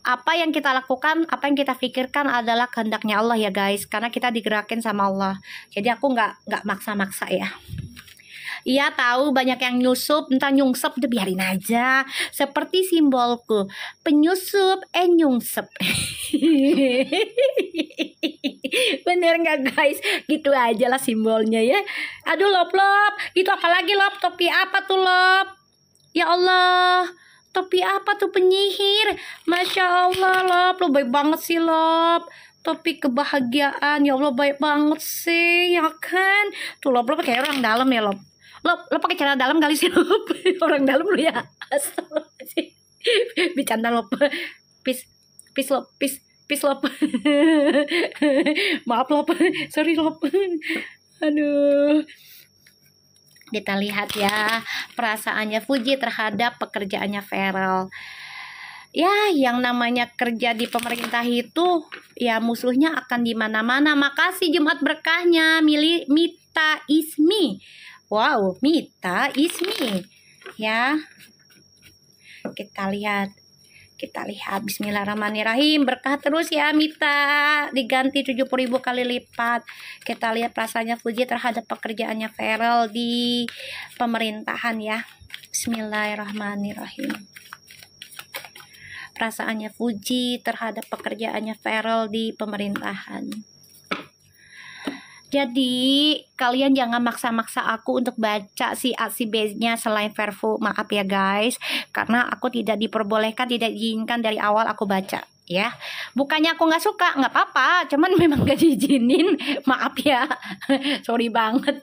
Speaker 1: Apa yang kita lakukan, apa yang kita pikirkan adalah kehendaknya Allah ya guys, karena kita digerakin sama Allah. Jadi aku nggak maksa-maksa ya. Iya tahu banyak yang nyusup, entah nyungsep, udah biarin aja. Seperti simbolku, penyusup, nyungsep. Bener nggak guys? Gitu aja lah simbolnya ya. Aduh lop, itu apalagi lop, topi apa tuh lop? Ya Allah, topi apa tuh penyihir? Masya Allah lop, lo baik banget sih lop. Topi kebahagiaan, ya Allah baik banget sih, ya kan? Tuh lop kayak orang dalam ya lop. Lo pakai celana dalam kali sih lop. Orang dalam lo ya. Astagfirullahaladzim. Bercanda lop. Peace lop, peace lop. Maaf lop, sorry lop. Aduh. Kita lihat ya perasaannya Fuji terhadap pekerjaannya Feral. Ya, yang namanya kerja di pemerintah itu ya musuhnya akan di mana-mana. Makasih Jumat berkahnya, Mita Ismi. Wow, Mita Ismi. Ya. Kita lihat. Bismillahirrahmanirrahim. Berkah terus ya Mita. Diganti 70.000 kali lipat. Kita lihat perasaannya Fuji terhadap pekerjaannya Feral di pemerintahan ya. Bismillahirrahmanirrahim. Perasaannya Fuji terhadap pekerjaannya Feral di pemerintahan. Jadi kalian jangan maksa-maksa aku untuk baca si A si B-nya selain Verfu. Maaf ya guys, karena aku tidak diperbolehkan, tidak diizinkan dari awal aku baca ya. Bukannya aku nggak suka, nggak apa-apa, cuman memang gak diizinin. Maaf ya. Sorry banget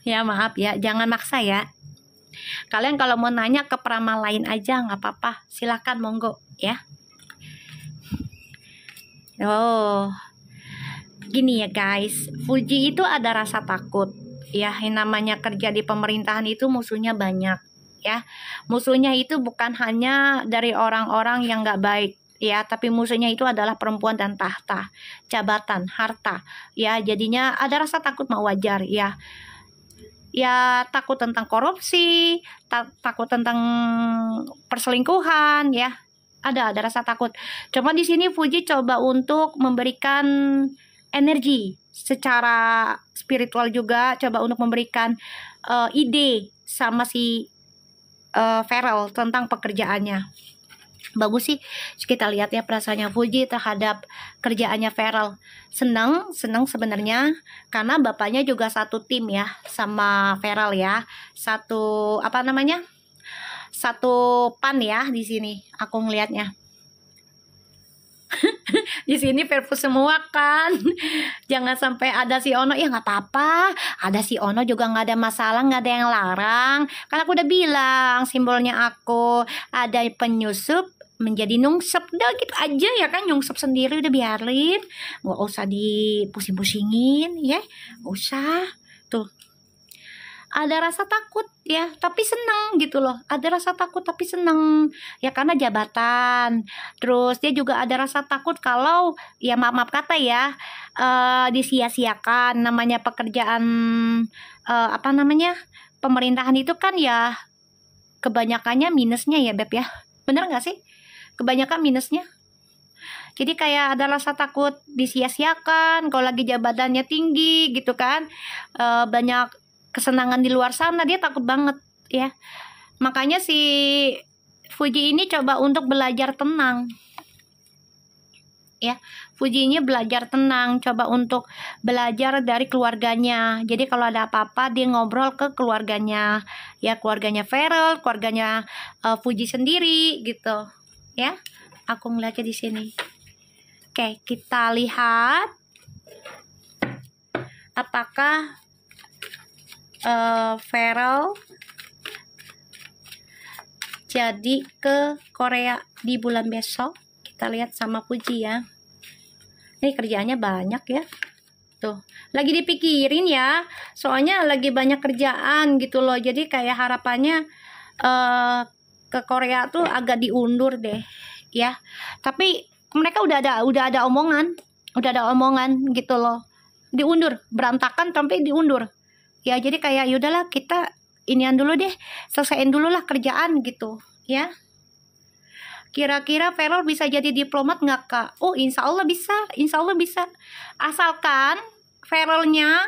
Speaker 1: ya, maaf ya, jangan maksa ya. Kalian kalau mau nanya ke peramal lain aja nggak apa-apa, silahkan monggo ya. Oh, gini ya guys, Fuji itu ada rasa takut ya. Yang namanya kerja di pemerintahan itu musuhnya banyak ya. Musuhnya itu bukan hanya dari orang-orang yang nggak baik ya, tapi musuhnya itu adalah perempuan dan tahta, jabatan, harta ya. Jadinya ada rasa takut, mau wajar ya. Ya takut tentang korupsi, takut tentang perselingkuhan ya. Ada rasa takut. Cuma di sini Fuji coba untuk memberikan energi secara spiritual juga, coba untuk memberikan ide sama si Feral tentang pekerjaannya. Bagus sih, kita lihat ya perasaannya Fuji terhadap kerjaannya Feral. Senang sebenarnya, karena bapaknya juga satu tim ya sama Feral ya. Satu pan ya di sini aku ngelihatnya. Di sini Verfu semua kan. Jangan sampai ada si Ono, ya nggak apa-apa. Ada si Ono juga nggak ada masalah, nggak ada yang larang. Kan aku udah bilang simbolnya aku ada penyusup menjadi nungsep, udah gitu aja ya kan. Nyungsep sendiri udah biarin, nggak usah dipusing-pusingin ya, nggak usah. Tuh ada rasa takut ya, tapi seneng gitu loh. Ada rasa takut tapi seneng ya, karena jabatan. Terus dia juga ada rasa takut kalau ya maaf kata ya, disia-siakan. Namanya pekerjaan pemerintahan itu kan ya kebanyakannya minusnya ya Beb ya. Bener nggak sih? Kebanyakan minusnya. Jadi kayak ada rasa takut disia-siakan kalau lagi jabatannya tinggi gitu kan. Banyak kesenangan di luar sana, dia takut banget ya. Makanya si Fuji ini coba untuk belajar tenang ya. Fuji ini belajar tenang, coba untuk belajar dari keluarganya. Jadi kalau ada apa-apa dia ngobrol ke keluarganya ya, keluarganya Feral, keluarganya Fuji sendiri gitu ya. Aku ngeliatnya di sini. Oke, kita lihat apakah Feral jadi ke Korea di bulan besok. Kita lihat sama Fuji ya. Ini kerjaannya banyak ya. Tuh, lagi dipikirin ya. Soalnya lagi banyak kerjaan gitu loh. Jadi kayak harapannya ke Korea tuh agak diundur deh ya. Tapi mereka udah ada omongan, gitu loh. Diundur, berantakan sampai diundur. Ya, jadi kayak yaudahlah kita inian dulu deh, selesaiin dulu lah kerjaan gitu ya. Kira-kira Feral bisa jadi diplomat nggak kak? Oh, insya Allah bisa, asalkan Feralnya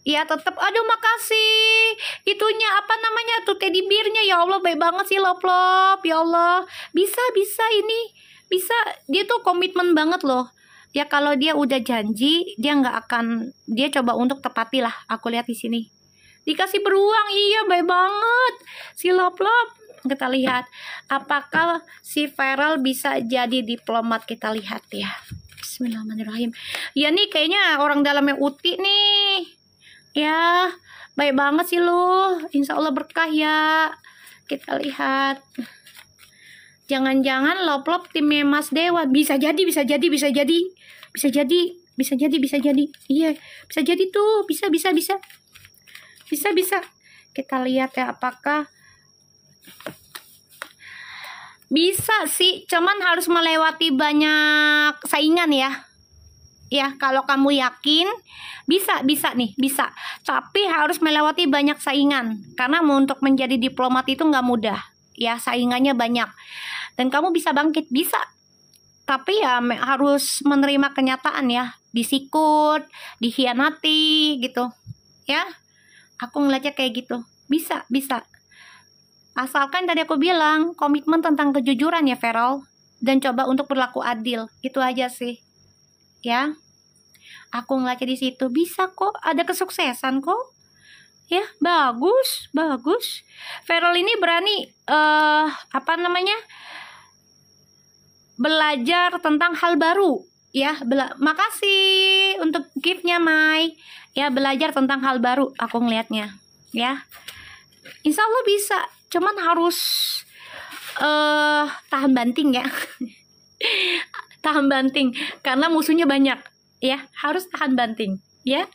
Speaker 1: ya tetap, aduh makasih itunya apa namanya tuh teddy bearnya, ya Allah baik banget sih lop ya Allah, bisa ini bisa, dia tuh komitmen banget loh ya. Kalau dia udah janji dia nggak akan, dia coba untuk tepati lah. Aku lihat di sini dikasih beruang, iya baik banget si lop. Kita lihat apakah si Feral bisa jadi diplomat, kita lihat ya. Bismillahirrahmanirrahim. Ya nih kayaknya orang dalamnya Uti nih ya, baik banget sih lu, insya Allah berkah ya. Kita lihat, jangan-jangan lop timnya Mas Dewa. Bisa jadi iya, bisa jadi tuh, bisa. Kita lihat ya apakah bisa sih, cuman harus melewati banyak saingan ya. Ya, kalau kamu yakin bisa nih, bisa. Tapi harus melewati banyak saingan. Karena untuk menjadi diplomat itu nggak mudah. Ya, saingannya banyak. Dan kamu bisa bangkit, bisa. Tapi ya harus menerima kenyataan ya. Disikut, dikhianati gitu. Ya, aku ngeliatnya kayak gitu. Bisa. Asalkan tadi aku bilang, komitmen tentang kejujuran ya Feral. Dan coba untuk berlaku adil. Itu aja sih. Ya, aku ngeliatnya di situ bisa kok, ada kesuksesan kok. Ya, bagus. Feral ini berani belajar tentang hal baru. Ya, makasih untuk giftnya Mai. Ya, belajar tentang hal baru. Aku ngeliatnya. Ya, insya Allah bisa. Cuman harus tahan banting ya. Tahan banting karena musuhnya banyak ya, harus tahan banting ya.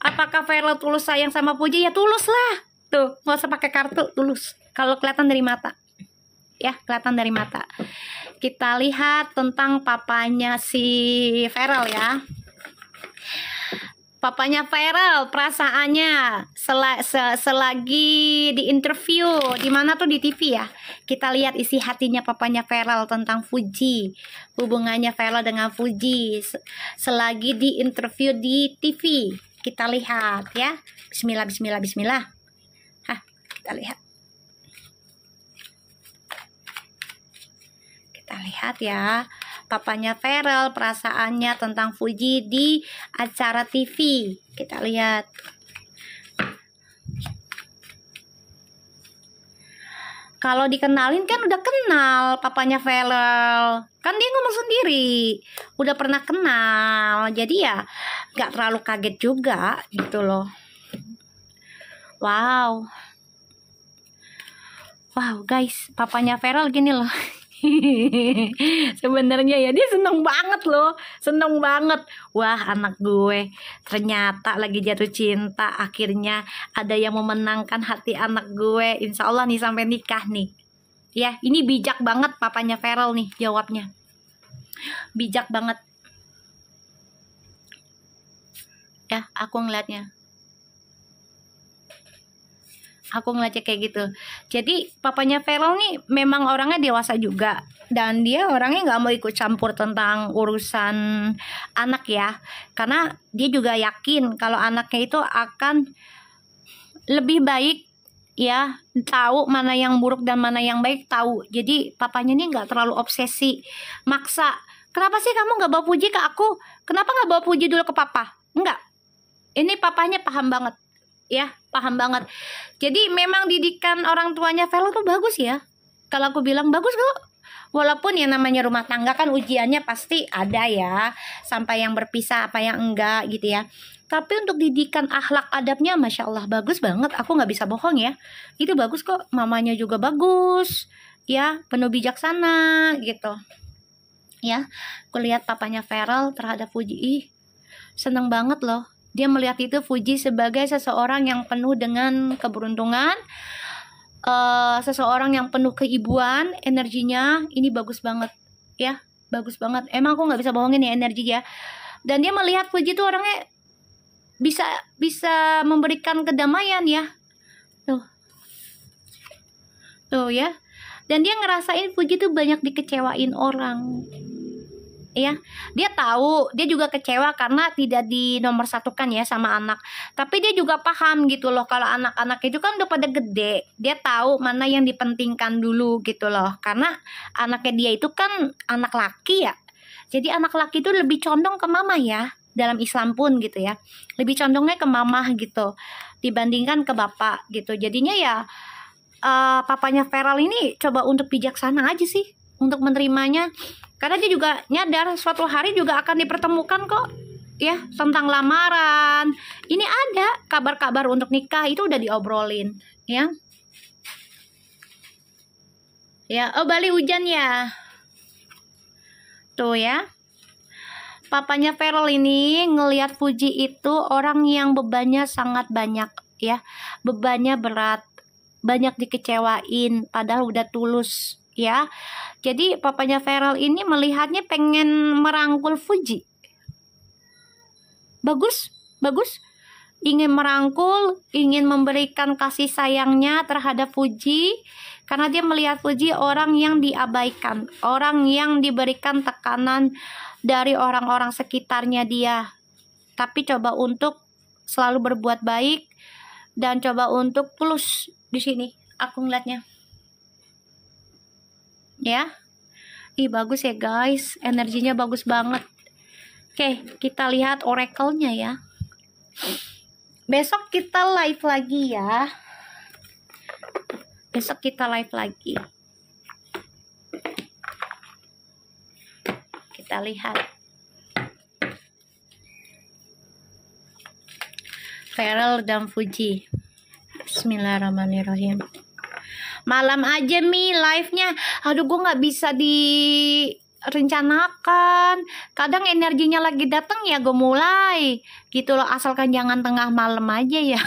Speaker 1: Apakah Feral tulus sayang sama Fuji? Ya tulus lah, tuh nggak usah pakai kartu, tulus kalau kelihatan dari mata ya, kelihatan dari mata. Kita lihat tentang papanya si Feral ya. Papanya Feral perasaannya selagi di interview di mana tuh, di TV ya. Kita lihat isi hatinya papanya Feral tentang Fuji, hubungannya Feral dengan Fuji selagi di interview di TV. Kita lihat ya. Bismillah. Kita lihat. Kita lihat ya. Papanya Feral perasaannya tentang Fuji di acara TV. Kita lihat. Kalau dikenalin kan udah kenal papanya Feral. Kan dia ngomong sendiri. Udah pernah kenal. Jadi ya gak terlalu kaget juga gitu loh. Wow guys, papanya Feral gini loh. Sebenarnya ya dia seneng banget loh, wah anak gue ternyata lagi jatuh cinta, akhirnya ada yang memenangkan hati anak gue, insya Allah nih sampai nikah nih ya. Ini bijak banget papanya Feral nih jawabnya, bijak banget ya. Aku ngeliatnya kayak gitu. Jadi papanya Feral nih memang orangnya dewasa juga, dan dia orangnya nggak mau ikut campur tentang urusan anak ya, karena dia juga yakin kalau anaknya itu akan lebih baik ya, tahu mana yang buruk dan mana yang baik tahu. Jadi papanya nih nggak terlalu obsesi maksa. Kenapa sih kamu nggak bawa Fuji ke aku? Kenapa nggak bawa Fuji dulu ke papa? Enggak, ini papanya paham banget ya, paham banget. Jadi memang didikan orang tuanya Feral tuh bagus ya. Kalau aku bilang bagus kok. Walaupun yang namanya rumah tangga kan ujiannya pasti ada ya, sampai yang berpisah apa yang enggak gitu ya. Tapi untuk didikan akhlak adabnya Masya Allah bagus banget, aku nggak bisa bohong ya. Itu bagus kok, mamanya juga bagus ya, penuh bijaksana gitu ya. Aku lihat papanya Feral terhadap Fuji, ih seneng banget loh. Dia melihat itu Fuji sebagai seseorang yang penuh dengan keberuntungan, seseorang yang penuh keibuan, energinya ini bagus banget ya, bagus banget. Emang aku nggak bisa bohongin ya energi ya. Dan dia melihat Fuji itu orangnya bisa memberikan kedamaian ya, tuh ya. Dan dia ngerasain Fuji tuh banyak dikecewain orang. Ya, dia tahu, dia juga kecewa karena tidak dinomorsatukan ya sama anak. Tapi dia juga paham gitu loh, kalau anak-anak itu kan udah pada gede, dia tahu mana yang dipentingkan dulu gitu loh. Karena anaknya dia itu kan anak laki ya, jadi anak laki itu lebih condong ke mama ya, dalam Islam pun gitu ya, lebih condongnya ke mama gitu dibandingkan ke bapak gitu. Jadinya ya papanya Feral ini coba untuk bijaksana aja sih untuk menerimanya. Karena dia juga nyadar suatu hari juga akan dipertemukan kok ya, tentang lamaran. Ini ada kabar-kabar untuk nikah itu udah diobrolin ya. Ya, oh Bali hujan ya. Tuh ya. Papanya Feral ini ngelihat Fuji itu orang yang bebannya sangat banyak ya. Bebannya berat, banyak dikecewain padahal udah tulus ya. Jadi papanya Feral ini melihatnya pengen merangkul Fuji. Bagus, bagus. Ingin merangkul, ingin memberikan kasih sayangnya terhadap Fuji. Karena dia melihat Fuji orang yang diabaikan, orang yang diberikan tekanan dari orang-orang sekitarnya dia. Tapi coba untuk selalu berbuat baik dan coba untuk tulus di sini. Aku ngeliatnya. Ya, ih bagus ya guys, energinya bagus banget. Oke, kita lihat oracle-nya ya. Besok kita live lagi ya. Besok kita live lagi. Kita lihat. Feral dan Fuji. Bismillahirrahmanirrahim. Malam aja Mi live-nya. Aduh, gue nggak bisa direncanakan. Kadang energinya lagi datang ya gue mulai gitu loh. Asalkan jangan tengah malam aja ya.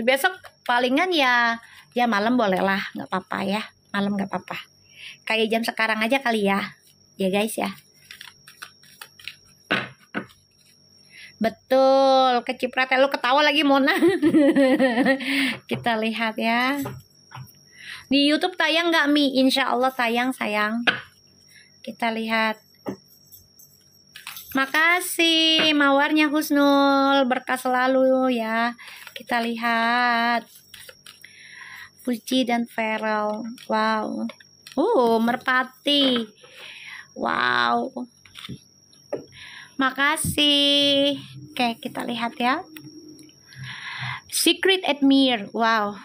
Speaker 1: Besok palingan ya malam boleh lah, nggak apa-apa ya. Malam nggak apa-apa. Kayak jam sekarang aja kali ya. Ya guys ya. Betul, kecipratan. Lu ketawa lagi Mona. Kita lihat ya. Di YouTube tayang nggak Mi? Insya Allah tayang sayang. Kita lihat. Makasih mawarnya Husnul, berkah selalu ya. Kita lihat. Fuji dan Feral. Wow. Merpati. Wow. Makasih. Oke, kita lihat ya. Secret admire. Wow.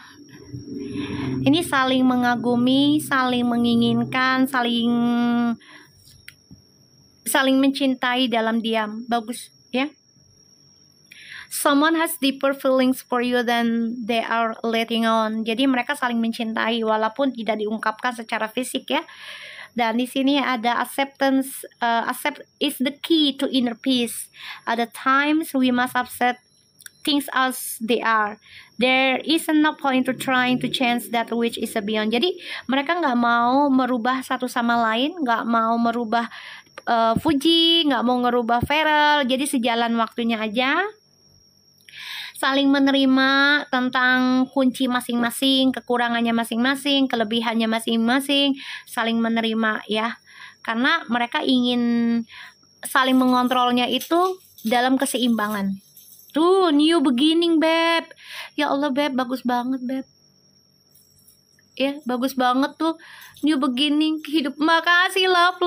Speaker 1: Ini saling mengagumi, saling menginginkan, saling mencintai dalam diam. Bagus ya. Someone has deeper feelings for you than they are letting on. Jadi mereka saling mencintai walaupun tidak diungkapkan secara fisik ya. Dan di sini ada acceptance. Accept is the key to inner peace. At the times we must accept things as they are. There is no point to trying to change that which is beyond. Jadi mereka nggak mau merubah satu sama lain, nggak mau merubah Fuji, nggak mau ngerubah Feral. Jadi sejalan waktunya aja. Saling menerima tentang kunci masing-masing, kekurangannya masing-masing, kelebihannya masing-masing, saling menerima ya. Karena mereka ingin saling mengontrolnya itu dalam keseimbangan. Tuh, new beginning, Beb. Ya Allah, Beb, bagus banget, Beb. Ya, bagus banget tuh. New beginning, makasih, love.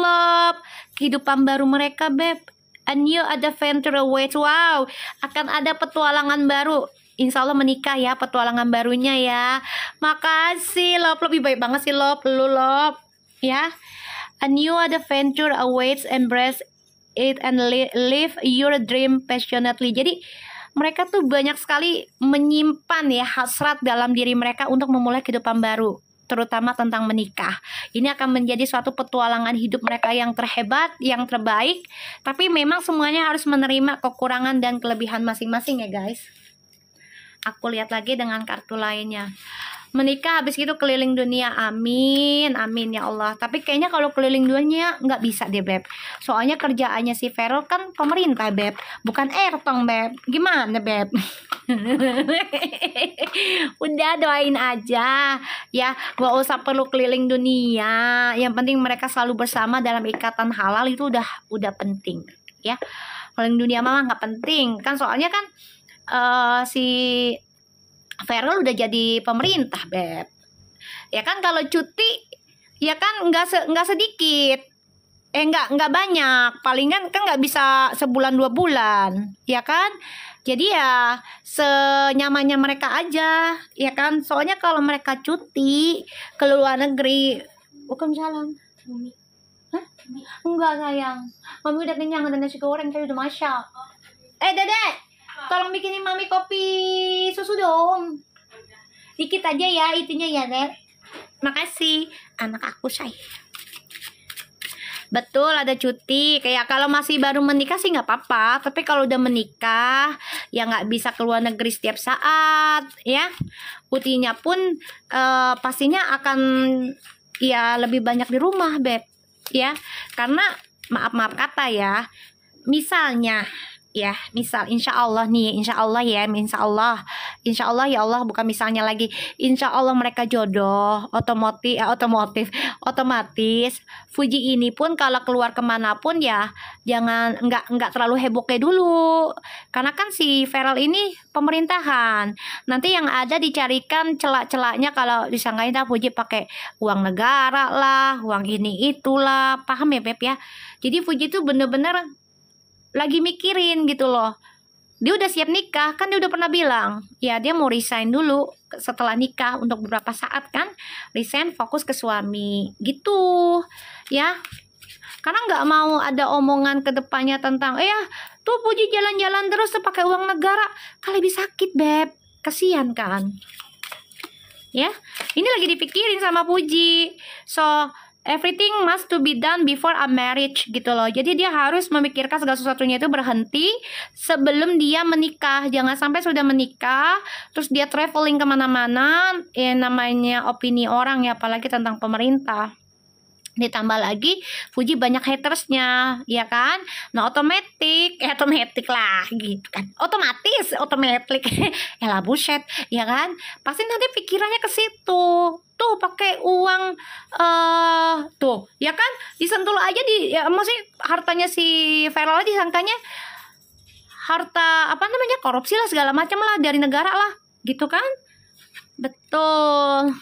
Speaker 1: Kehidupan baru mereka, Beb. A new adventure awaits. Wow, akan ada petualangan baru insya Allah menikah ya, petualangan barunya ya. Makasih Love, lebih baik banget sih Love, lu Love ya. A new adventure awaits, embrace it and live your dream passionately. Jadi mereka tuh banyak sekali menyimpan ya hasrat dalam diri mereka untuk memulai kehidupan baru, terutama tentang menikah. Ini akan menjadi suatu petualangan hidup mereka yang terhebat, yang terbaik. Tapi memang semuanya harus menerima kekurangan dan kelebihan masing-masing ya guys. Aku lihat lagi dengan kartu lainnya. Menikah habis itu keliling dunia. Amin, amin ya Allah. Tapi kayaknya kalau keliling dunia nggak bisa deh Beb. Soalnya kerjaannya si Feral kan pemerintah Beb, bukan Airtong Beb. Gimana Beb? Udah doain aja ya, gak usah perlu keliling dunia. Yang penting mereka selalu bersama dalam ikatan halal, itu udah penting ya. Keliling dunia mah nggak penting kan, soalnya kan si Feral udah jadi pemerintah Beb. Ya kan kalau cuti ya kan nggak sedikit. Nggak banyak, palingan kan nggak bisa sebulan 2 bulan, ya kan? Jadi ya senyamannya mereka aja, ya kan? Soalnya kalau mereka cuti ke luar negeri, bukan salam. Hah? Enggak sayang, mami udah kenyang, ada nasi goreng tadi udah masak. Dedek, tolong bikinin mami kopi susu dong. Dikit aja ya itunya ya Dek. Makasih, anak aku say. Betul, ada cuti. Kayak kalau masih baru menikah sih nggak apa-apa. Tapi kalau udah menikah, ya nggak bisa keluar negeri setiap saat, ya. Cutinya pun pastinya akan ya lebih banyak di rumah, Beb. Ya, karena maaf kata ya. Misalnya, ya, misal insya Allah nih, insya Allah ya, insya Allah ya Allah, bukan misalnya lagi, insya Allah mereka jodoh, otomatis Fuji ini pun kalau keluar kemanapun ya jangan nggak terlalu heboh kayak dulu, karena kan si Feral ini pemerintahan, nanti yang ada dicarikan celak-celaknya kalau disangkain Fuji pakai uang negara lah, uang ini itulah, paham ya Beb ya. Jadi Fuji itu bener-bener lagi mikirin gitu loh. Dia udah siap nikah, kan dia udah pernah bilang ya dia mau resign dulu setelah nikah untuk beberapa saat kan, resign fokus ke suami gitu ya, karena nggak mau ada omongan ke depannya tentang tuh Puji jalan-jalan terus tuh pakai uang negara, kan lebih sakit Beb, kasihan kan ya. Ini lagi dipikirin sama Puji, so everything must to be done before a marriage gitu loh. Jadi dia harus memikirkan segala sesuatunya itu berhenti sebelum dia menikah. Jangan sampai sudah menikah terus dia traveling kemana-mana, namanya opini orang ya, apalagi tentang pemerintah. Ditambah lagi Fuji banyak hatersnya, ya kan? Nah otomatis lah gitu kan, otomatis ya lah buset, ya kan? Pasti nanti pikirannya ke situ. Tuh pakai uang tuh ya kan, disentuh aja maksudnya hartanya si Feral disangkanya harta apa namanya, korupsi lah segala macam lah dari negara lah gitu kan. Betul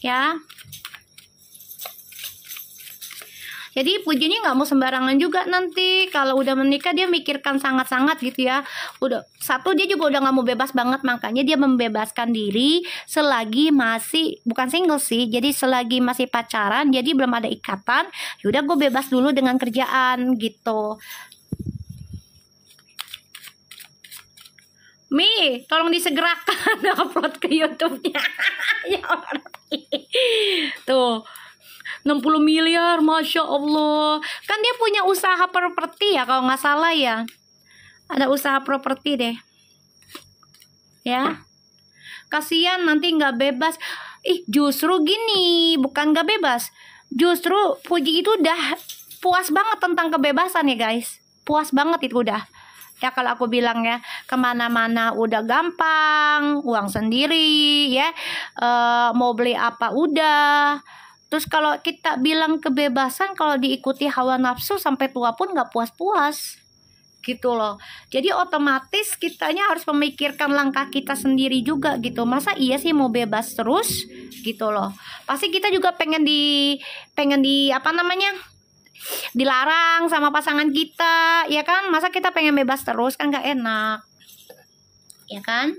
Speaker 1: ya. Jadi Puji ini nggak mau sembarangan juga nanti kalau udah menikah, dia mikirkan sangat-sangat gitu ya. Udah satu, dia juga udah nggak mau bebas banget, makanya dia membebaskan diri selagi masih bukan single sih, jadi selagi masih pacaran, jadi belum ada ikatan. Yaudah gue bebas dulu dengan kerjaan gitu. Mi, tolong disegerakan upload ke YouTube-nya. Ya Allah. Tuh 60 miliar, Masya Allah. Kan dia punya usaha properti ya, kalau nggak salah ya. Ada usaha properti deh. Ya. Kasihan nanti nggak bebas. Justru gini, bukan nggak bebas. Justru Puji itu udah puas banget tentang kebebasan ya guys. Puas banget itu udah. Ya kalau aku bilang ya, kemana-mana udah gampang, uang sendiri ya. Mau beli apa udah. Terus kalau kita bilang kebebasan, kalau diikuti hawa nafsu sampai tua pun nggak puas-puas gitu loh. Jadi otomatis kitanya harus memikirkan langkah kita sendiri juga gitu. Masa iya sih mau bebas terus gitu loh. Pasti kita juga pengen di apa namanya, dilarang sama pasangan kita ya kan. Masa kita pengen bebas terus, kan nggak enak. Ya kan?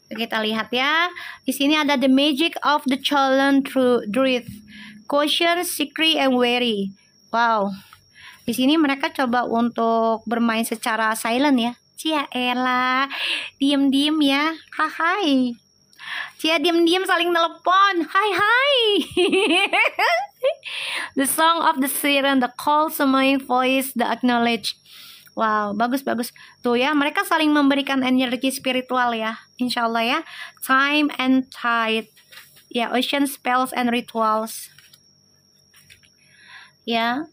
Speaker 1: Kita lihat ya. Di sini ada the magic of the chosen truth. Caution, secret, and wary. Wow. Di sini mereka coba untuk bermain secara silent ya. Cia elah, diem-diem ya. Hai. Cia diem-diem saling telepon. Hai. The song of the siren, the call summoning voice, the acknowledge. Wow, bagus. Tuh ya, mereka saling memberikan energi spiritual ya. Insya Allah ya. Time and tide. Ya, ocean spells and rituals. Ya.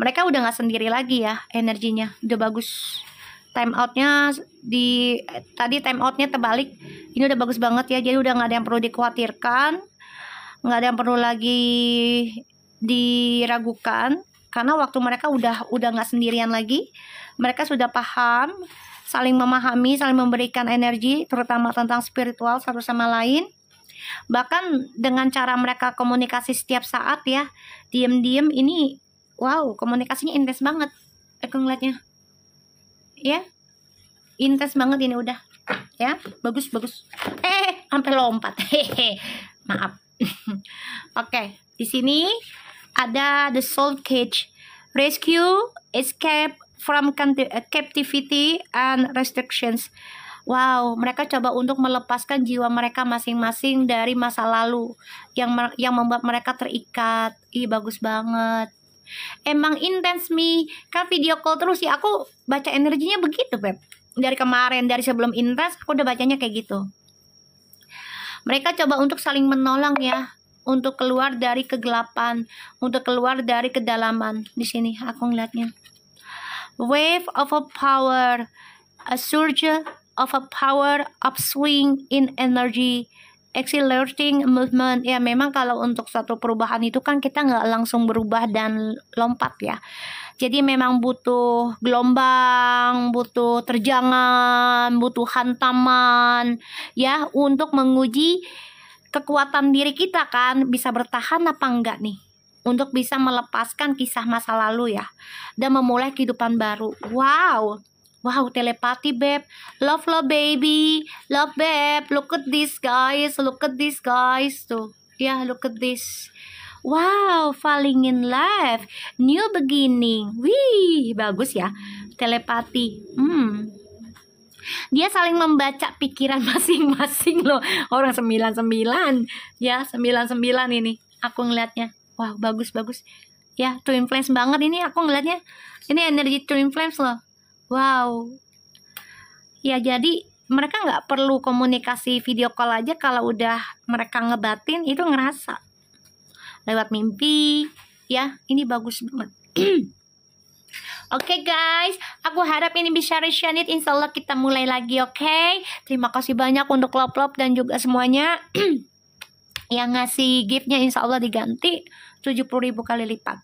Speaker 1: Mereka udah gak sendiri lagi ya energinya. Udah bagus. Time outnya tadi time outnya terbalik. Ini udah bagus banget ya. Jadi udah gak ada yang perlu dikhawatirkan. Gak ada yang perlu lagi diragukan. Karena waktu mereka udah gak sendirian lagi. Mereka sudah paham, saling memahami, saling memberikan energi, terutama tentang spiritual satu sama lain. Bahkan dengan cara mereka komunikasi setiap saat ya, diem-diem ini, wow, komunikasinya intens banget. Aku ngeliatnya, ya, intens banget ini udah, ya, bagus. Sampai lompat, maaf. Oke, di sini ada the soul cage, rescue, escape from captivity and restrictions. Wow, mereka coba untuk melepaskan jiwa mereka masing-masing dari masa lalu yang membuat mereka terikat. Ih, bagus banget. Emang intens Mi, kan video call terus ya. Aku baca energinya begitu Beb. Dari kemarin, dari sebelum intens aku udah bacanya kayak gitu. Mereka coba untuk saling menolong ya, untuk keluar dari kegelapan, untuk keluar dari kedalaman. Di sini aku ngeliatnya. Wave of a power, a surge of a power, upswing in energy, accelerating movement. Ya memang kalau untuk suatu perubahan itu kan kita nggak langsung berubah dan lompat ya. Jadi memang butuh gelombang, butuh terjangan, butuh hantaman ya untuk menguji kekuatan diri kita kan, bisa bertahan apa enggak nih, untuk bisa melepaskan kisah masa lalu ya, dan memulai kehidupan baru. Wow, telepati Beb, love baby, love Beb, look at this guys, tuh, ya look at this. Wow, falling in love, new beginning. Wih, bagus ya, telepati. Dia saling membaca pikiran masing-masing loh. Orang 99 ya, 99 ini aku ngelihatnya. Wah, bagus. Ya, twin flames banget ini aku ngelihatnya. Ini energi twin flames loh. Wow. Ya, jadi mereka nggak perlu komunikasi video call aja, kalau udah mereka ngebatin itu ngerasa lewat mimpi ya. Ini bagus banget. Oke guys, aku harap ini bisa resonate. Insya Allah kita mulai lagi, oke? Terima kasih banyak untuk love dan juga semuanya yang ngasih giftnya. Insya Allah diganti 70.000 kali lipat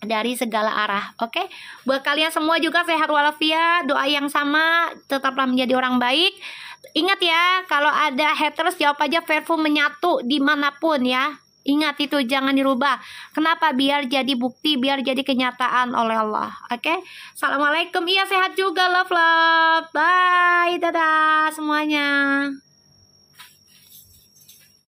Speaker 1: dari segala arah, oke? Buat kalian semua juga sehat walafiat, doa yang sama, tetaplah menjadi orang baik. Ingat ya, kalau ada haters jawab aja parfum menyatu dimanapun ya. Ingat itu, jangan dirubah. Kenapa? Biar jadi bukti, biar jadi kenyataan oleh Allah. Oke? Assalamualaikum. Iya, sehat juga. Love. Bye. Dadah semuanya.